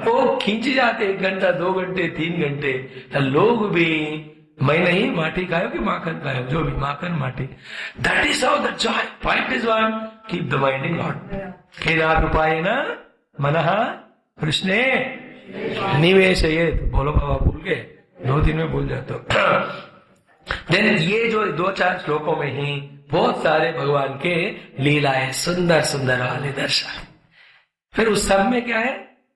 वो खींच जाते 1 घंटा 2 घंटे 3 घंटे। लोग भी मैं नहीं माटी खायो कि माखन खायो, जो भी माखन माटी, that is how the joy. Point is one, keep the mind in God. केदार रूपाय न मनः कृष्णे निवेशयेत। बोलो बाबा, भूल गए, 2-3 में भूल जाते हो। देन ये जो 2-4 श्लोकों में ही बहुत सारे भगवान के लीलाएं, सुंदर सुंदर वाले दर्शन। फिर उस सब में क्या है,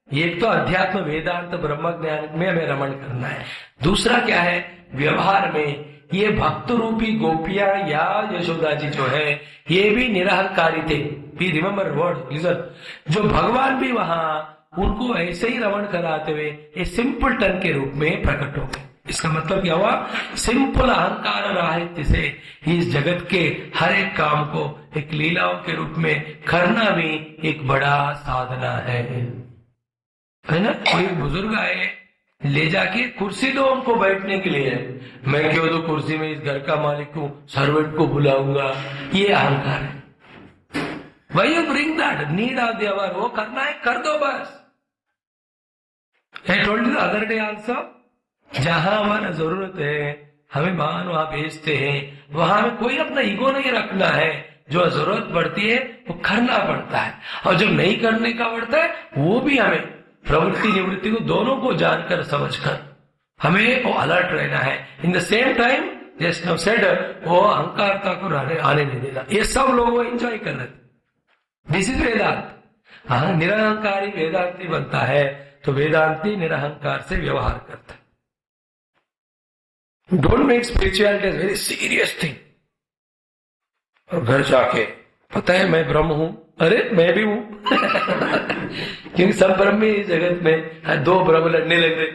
एक तो अध्यात्म वेदांत ब्रह्म ज्ञान में हमें रमण करना है। दूसरा क्या है, व्यवहार में ये भक्त रूपी गोपियां या यशोदा जी जो है ये भी निरहंकारी थे। भी रिमेम्बर वर्ड, लिसन, जो भगवान भी वहां उनको ऐसे ही रमण कराते हुए एक सिंपल टन के रूप में प्रकट हो गए। इसका मतलब क्या हुआ, सिंपल अहंकार राहित्य से इस जगत के हर एक काम को एक लीलाओं के रूप में करना भी एक बड़ा साधना है ना। कोई बुजुर्ग आए, ले जाके कुर्सी दो उनको बैठने के लिए, मैं क्यों दो कुर्सी में, इस घर का मालिक को, सर्वेंट को बुलाऊंगा, ये अहंकार है। Why you bring that need of the hour? वो करना है कर दो बस। I told you the other day also, जहां हमारा जरूरत है हमें भगवान वहां भेजते हैं, वहां हमें कोई अपना ईगो नहीं रखना है। जो जरूरत पड़ती है वो करना पड़ता है, और जब नहीं करने का पड़ता है वो भी हमें प्रवृत्ति निवृत्ति को दोनों को जानकर समझकर हमें वो अलर्ट रहना है। इन the same time just now said, वो अहंकारता को आने नहीं देना। ये सब लोग वो एंजॉय कर रहे थे। दिस इज वेदांत। हाँ, निरहंकारी वेदांती बनता है तो वेदांती निरहंकार से व्यवहार करता है। Don't make spirituality is very serious thing. और घर जाके पता है मैं ब्रह्म हूं, अरे मैं भी हूं क्योंकि सब ब्रह्म ही जगत में, दो ब्रह्म लड़ने लग गए।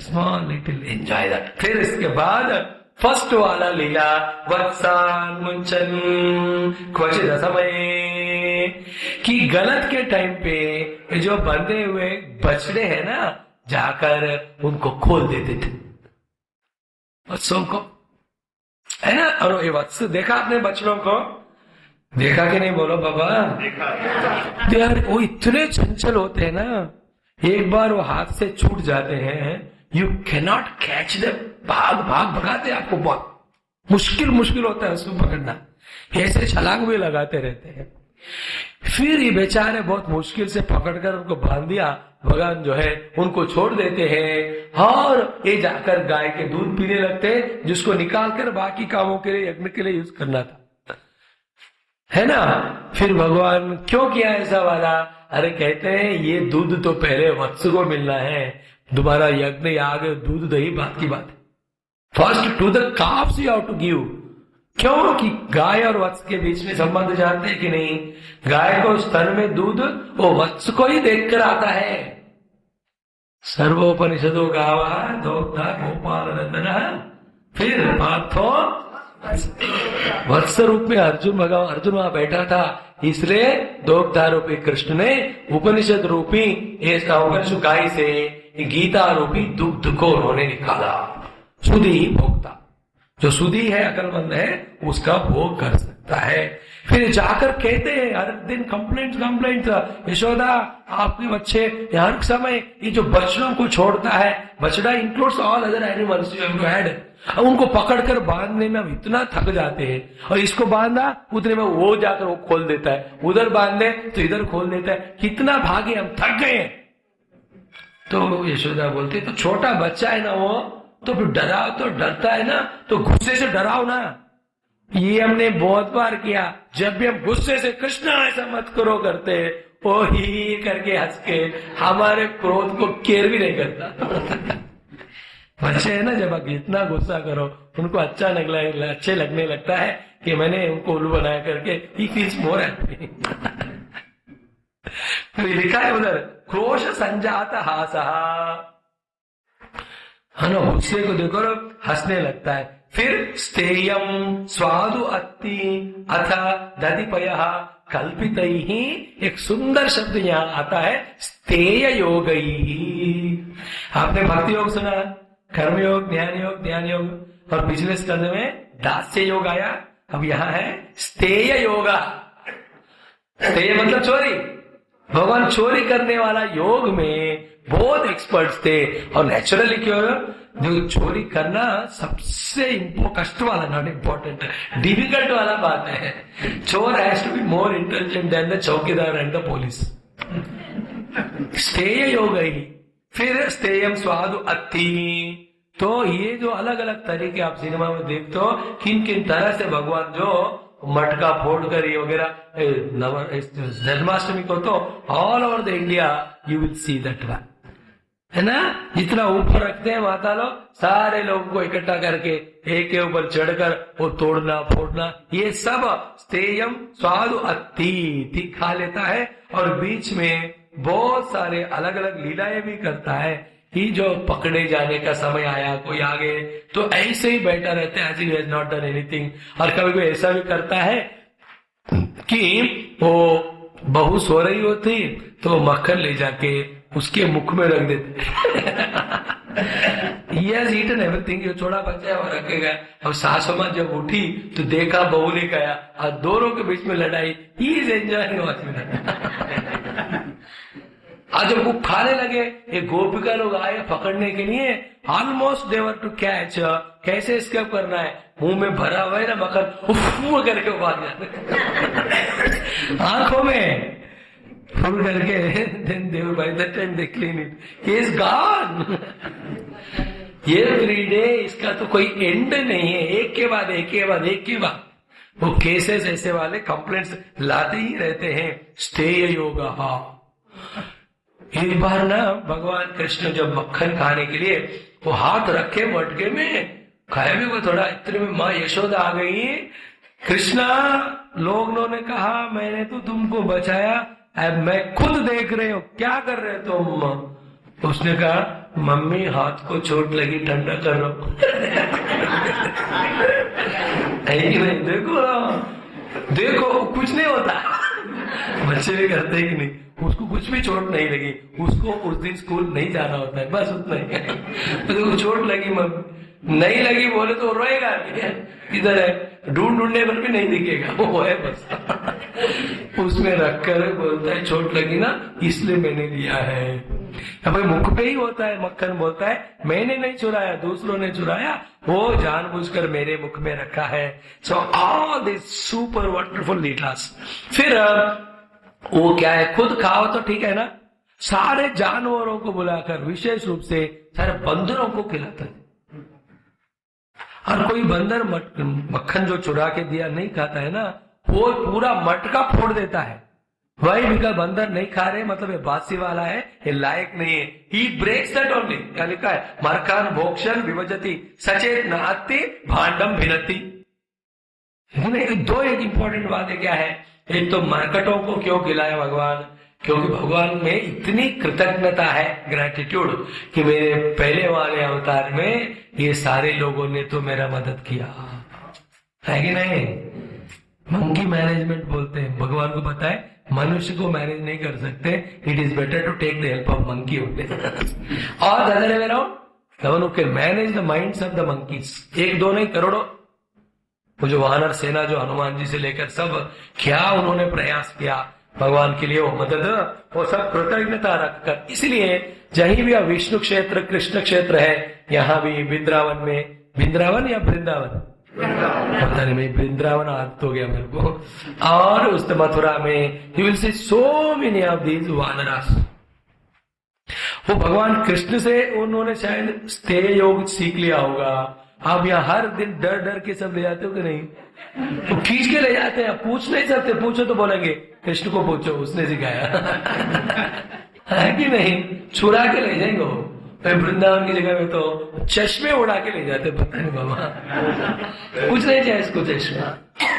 Small little enjoy that. फिर इसके बाद फर्स्ट वाला लीला वत्सान मुंचन क्वचित समय, कि गलत के टाइम पे जो बंधे हुए बछड़े हैं ना, जाकर उनको खोल देते थे बच्चों को, है ना। और ये वत्स देखा आपने बछड़ों को, देखा कि नहीं बोलो बाबा? देखा यार, वो इतने चंचल होते हैं ना, एक बार वो हाथ से छूट जाते हैं, you can not catch them. भाग भाग भगाते, आपको बहुत मुश्किल होता है उसको पकड़ना। ऐसे छलांग भी लगाते रहते हैं। फिर ये बेचारे बहुत मुश्किल से पकड़कर उनको बांध दिया, भगवान जो है उनको छोड़ देते हैं, और ये जाकर गाय के दूध पीने लगते हैं, जिसको निकाल कर बाकी कामों के लिए, यज्ञ के लिए यूज करना था, है ना। फिर भगवान क्यों किया ऐसा वाला? अरे कहते हैं ये दूध तो पहले वत्स को मिलना है, दोबारा यज्ञ याग दूध दही बात की बात है। First to the calves you have to give. क्यों? कि गाय और वत्स के बीच में संबंध जानते हैं कि नहीं? गाय को स्तन में दूध वो वत्स को ही देखकर आता है। सर्वोपनिषदो गावा दोग्धा गोपाल नंदन। फिर पार्थो वत्स रूप में अर्जुन भगवान, अर्जुन वहां बैठा था, इसलिए दोग्धा रूपी कृष्ण ने उपनिषद रूपी गाय से गीता रूपी दुग्ध को उन्होंने निकाला। सुधी भोक्ता, जो सुधी है, अकलमंद है, उसका भोग कर सकता है। फिर जाकर कहते हैं हर दिन कंप्लेंट, यशोदा आपके बच्चे हर समय ये जो बछड़ों को छोड़ता है, बछड़ा includes all other animals you have to add, उनको पकड़कर बांधने में हम इतना थक जाते हैं, और इसको बांधा उतने में वो जाकर वो खोल देता है, उधर बांधे तो इधर खोल देता है, कितना भागे, हम थक गए। तो यशोदा बोलते तो छोटा बच्चा है ना वो, तो फिर डराओ, तो डरता है ना, तो गुस्से से डराओ ना। ये हमने बहुत बार किया, जब भी हम गुस्से से कृष्णा ऐसा मत करो करते, वो ही करके हंस के हमारे क्रोध को केयर भी नहीं करता। बच्चे है ना, जब आप इतना गुस्सा करो उनको अच्छे लगने लगता है कि मैंने उनको उल्लू बनाया करके, ही फील्स मोर हैप्पी। तो लिखा है उधर क्रोश संजात हासहा, है ना, गुस्से को देखो हंसने लगता है। फिर स्तेयम स्वादु अत्ति अथ दधिपय कल्पित ही, एक सुंदर शब्द यहाँ आता है, स्तेय योग। आपने भक्ति योग सुना, कर्मयोग, ध्यान योग, और पिछले स्कंद में दास्य योग आया, अब यहाँ है स्तेय योगा। स्तेय मतलब चोरी, भगवान चोरी करने वाला योग में बहुत एक्सपर्ट्स थे। और नेचुरली क्यों, जो चोरी करना सबसे कष्ट वाला, नॉट इम्पोर्टेंट, डिफिकल्ट वाला बात है। चोर has to be more intelligent than the chowkidar and the police. स्तेय योग ही। फिर स्तेयम स्वादु अत्ति, तो ये जो अलग अलग तरीके आप सिनेमा में देखते हो, किन किन तरह से भगवान जो मटका फोड़ कर ये वगैरह, जन्माष्टमी को तो all over the India you will see that one, है ना। जितना ऊपर रखते हैं माता लोग, सारे लोगों को इकट्ठा करके एक के ऊपर चढ़कर वो तोड़ना फोड़ना, ये सब स्तेयम स्वादु अत्ति खा लेता है। और बीच में बहुत सारे अलग अलग लीलाएं भी करता है, कि जो पकड़े जाने का समय आया, कोई आगे तो ऐसे ही बैठा रहता है, as he has not done anything। और कभी कोई ऐसा भी करता है कि वो बहू सो रही होती तो मक्खन ले जाके उसके मुख में रख देते। He has eaten everything, ये छोड़ा बच्चा और रखेगा। अब सासू माँ जब उठी तो देखा बहू ने खाया, और दोनों के बीच में लड़ाई। He is enjoying watching that। और जब वो खाने लगे, ये गोपिका लोग आए पकड़ने के लिए, ऑलमोस्ट देवर टू कैच, कैसे एस्केप करना है, मुंह में भरा हुआ है ना मक्खन, उफ करके भाग जाते आंखों में फुल करके, then they were by that time they clean it, he is gone. Every day इसका तो कोई एंड नहीं है, एक के बाद एक के बाद एक के बाद वो केसेस ऐसे वाले कंप्लेंट्स लाते ही रहते हैं. स्टे योगा. एक बार ना भगवान कृष्ण जब मक्खन खाने के लिए वो हाथ रखे मटके में, खाया भी वो थोड़ा, इतने में माँ यशोदा आ गई. कृष्णा, लोगों ने कहा मैंने तो तुमको बचाया, अब मैं खुद देख रहे हो क्या कर रहे तुम. उसने कहा मम्मी हाथ को चोट लगी, ठंडा कर लो. नहीं, देखो कुछ नहीं होता. बच्चे भी करते ही नहीं, उसको कुछ भी चोट नहीं लगी, उसको उस दिन स्कूल नहीं जाना होता है, बस उतना ही. तो चोट लगी मम्मी, नहीं लगी बोले तो रोएगा, इधर है ढूंढने पर भी नहीं दिखेगा, वो है बस. उसमें रखकर बोलता है चोट लगी ना इसलिए मैंने लिया है. अब मुख पे ही होता है मक्खन, बोलता है मैंने नहीं चुराया, दूसरों ने चुराया, वो जानबूझकर मेरे मुख में रखा है. So all this super wonderful leelas. फिर वो क्या है, खुद खाओ तो ठीक है ना, सारे जानवरों को बुलाकर विशेष रूप से सारे बंदरों को खिलाता है. और कोई बंदर मक्खन जो चुरा के दिया नहीं खाता है ना, वो पूरा मटका फोड़ देता है. वही बिका बंदर नहीं खा रहे, मतलब ये बासी वाला है, ये लायक नहीं है. ही ब्रेक्स दैट ओनली. क्या लिखा है, मरकान भोक्षण विभजति सचेत नाति भांडम भिनति. दो एक इंपॉर्टेंट बात है. क्या है, एक तो मरकटों को क्यों खिलाया भगवान, क्योंकि भगवान में इतनी कृतज्ञता है, ग्रेटिट्यूड, कि मेरे पहले वाले अवतार में ये सारे लोगों ने तो मेरा मदद किया है कि नहीं. मंकी मैनेजमेंट बोलते हैं. भगवान को पता है मनुष्य को मैनेज नहीं कर सकते, it is better to take the help of monkey होते. और the other way around, someone who can manage the minds of the monkeys. एक दो नहीं करोड़ों. वो जो वानर सेना जो हनुमान जी से लेकर सब क्या उन्होंने प्रयास किया भगवान के लिए, वो मदद, वो सब कृतज्ञता रखकर. इसलिए जहीं भी विष्णु क्षेत्र कृष्ण क्षेत्र है, यहाँ भी वृंदावन में, वृंदावन या वृंदावन पता नहीं, मैं वृंदावन आदत हो गया मेरे को. और उस मथुरा में you will see so many of these वानरास. वो भगवान कृष्ण से उन्होंने शायद स्थे योग सीख लिया होगा. आप यहाँ हर दिन डर डर के सब ले जाते हो कि नहीं, तो खींच के ले जाते हैं. पूछ नहीं सकते, पूछो तो बोलेंगे कृष्ण को पूछो, उसने सिखाया. है कि नहीं, छुरा के ले जाएंगे वो. वृंदावन की जगह में तो चश्मे उड़ा के ले जाते, पता नहीं बाबा कुछ नहीं चाहिए इसको चश्मा.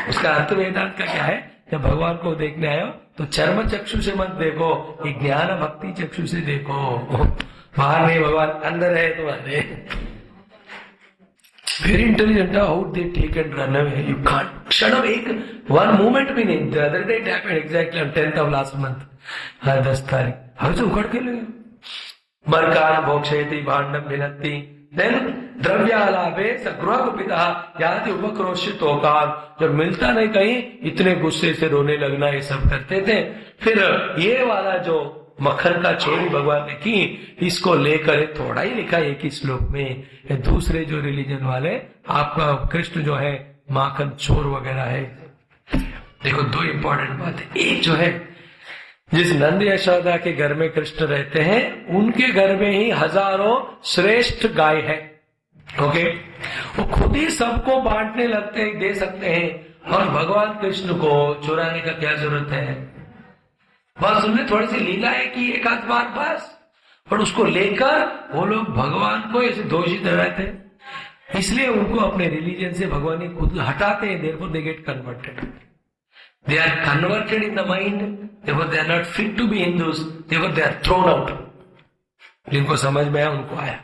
उसका अर्थ वेदांत का क्या है, जब भगवान को देखने आयो तो चर्म चक्षु से मत देखो, ये ज्ञान भक्ति चक्षु से देखो. बाहर नहीं, भगवान अंदर है तुम्हारे. Very intelligent. How they take and run away, you can't. क्षण एक वन मोमेंट भी नहीं. The other day it happened exactly on 10th of last month, 10 तारीख. हर से उखड़ के लगे. मरकान भोक्षयति भांडम भिनत्ति. देन द्रव्यालाभे सगृह पिता याति उपक्रोशित होकार. जब मिलता नहीं कहीं, इतने गुस्से से रोने लगना, ये सब करते थे. फिर ये वाला जो मक्खन का चोरी भगवान ने की, इसको लेकर थोड़ा ही लिखा एक ही श्लोक में. दूसरे जो रिलीजन वाले, आपका कृष्ण जो है माखन चोर वगैरह है. देखो दो इंपॉर्टेंट बात है. एक जो है, जिस नंद यशोदा के घर में कृष्ण रहते हैं, उनके घर में ही हजारों श्रेष्ठ गाय है. ओके, वो खुद ही सबको बांटने लगते हैं, दे सकते हैं. और भगवान कृष्ण को चुराने का क्या जरूरत है. बस उनने थोड़ी सी लीलाएं की एक आध बार बस, और उसको लेकर वो लोग भगवान को ऐसे दोषी ठहराते हैं. इसलिए उनको अपने रिलीजन से भगवान खुद हटाते हैं. Therefore they get converted. They are converted in the mind, therefore they are not fit to be Hindus, therefore they are thrown out. जिनको समझ में आया उनको आया.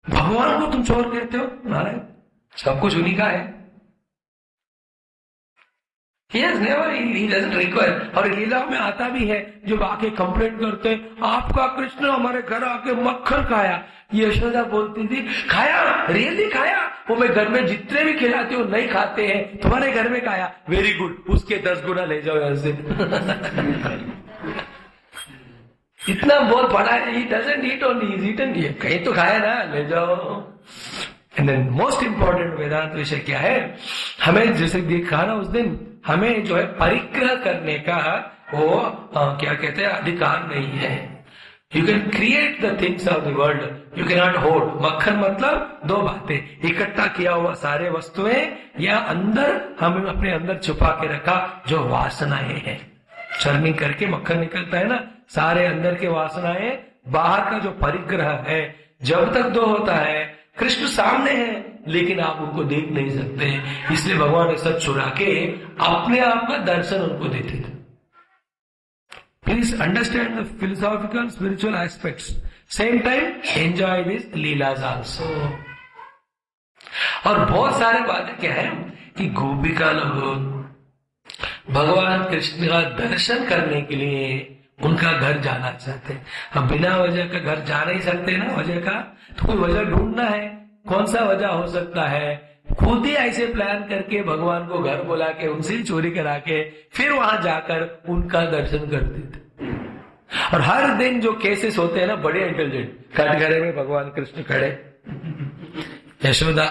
भगवान को तुम चोर कहते हो, महाराज सब कुछ उन्हीं का है. He has never, he doesn't require. और लीला में आता भी है, जब आके कंप्लेंट करते हैं, आपका कृष्ण हमारे घर आके मक्खन खाया. यशोदा बोलती थी खाया, रियली खाया. वो मैं घर में जितने भी खिलाती हूँ नहीं खाते हैं, तुम्हारे घर में खाया. वेरी गुड, उसके 10 गुना ले जाओ यहाँ से. इतना बहुत बड़ा है, he doesn't eat only, he's eaten here. कहीं तो खाया ना, ले जाओ। एंड देन मोस्ट इंपॉर्टेंट वेदांत विषय क्या है, हमें जैसे देखा ना उस दिन, हमें जो है परिग्रह करने का वो क्या कहते हैं अधिकार नहीं है। You can create the things of the world, you can not hold. मक्खन मतलब दो बातें, इकट्ठा किया हुआ सारे वस्तुएं, या अंदर हम अपने अंदर छुपा के रखा जो वासनाएं हैं। चर्निंग करके मक्खन निकलता है ना, सारे अंदर के वासनाएं, बाहर का जो परिग्रह है, जब तक दो होता है, कृष्ण सामने है लेकिन आप उनको देख नहीं सकते, इसलिए भगवान ने सब चुरा के अपने आप का दर्शन उनको देते थे। Please understand the philosophical spiritual aspects, same time enjoy this लीलाज also. और बहुत सारे बातें क्या है कि गोपिका लोग भगवान कृष्ण का दर्शन करने के लिए उनका घर जाना चाहते हैं। हम बिना वजह का घर जा नहीं सकते ना, वजह का तो कोई वजह ढूंढना है। कौन सा वजह हो सकता है? खुद ही ऐसे प्लान करके भगवान को घर बुला के उनसे ही चोरी करा के फिर वहां जाकर उनका दर्शन करते थे। और हर दिन जो केसेस होते हैं ना, बड़े इंटेलिजेंट, कटघरे में भगवान कृष्ण खड़े, यशोदा,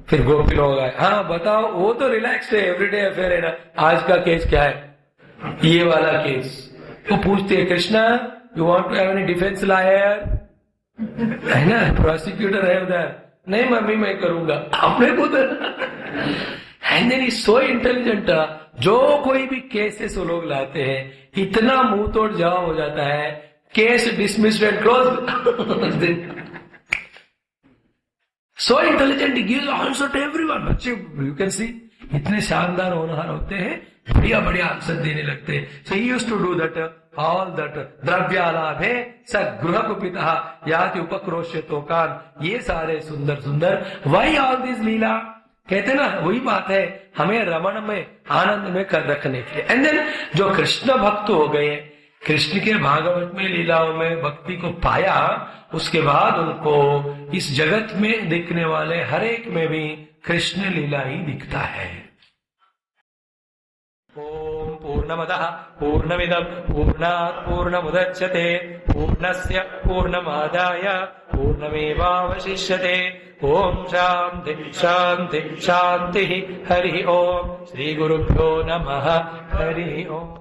फिर गोपी लोग आए, हाँ बताओ, वो तो रिलैक्स्ड है, एवरीडे अफेयर है ना, आज का केस क्या है? ये वाला केस। वो पूछते हैं, Krishna you want to have any defence lawyer? है ना, प्रोसिक्यूटर है उधर, नहीं मम्मी मैं करूंगा, अपने खुद। And then is so intelligent, जो कोई भी केसेस वो लोग लाते हैं, इतना मुंह तोड़ जवाब हो जाता है, case dismissed and closed. So intelligent, he gives answer to everyone. बच्चे you can see इतने शानदार होनहार होते हैं, बढ़िया बढ़िया आंसर देने लगते हैं। So he used to do that, all that द्रव्यालाभे स गृह कुपिता याति उपक्रोश्य तोकान, ये सारे सुंदर सुंदर, वही ऑल दिस लीला कहते ना, वही बात है हमें रमण में आनंद में कर रखने के लिए। एंड देन जो कृष्ण भक्त हो गए, कृष्ण के भागवत में लीलाओं में भक्ति को पाया, उसके बाद उनको इस जगत में दिखने वाले हर एक में भी कृष्ण लीला ही दिखता है। ओम पूर्णमदः पूर्णमिदं पूर्णात् पूर्णमुदच्यते पूर्णस्य पूर्णमादाय पूर्णमेवावशिष्यते। ओम शांति शांति शांति। हरि ओम। श्री गुरुभ्यो नमः। हरि ओम।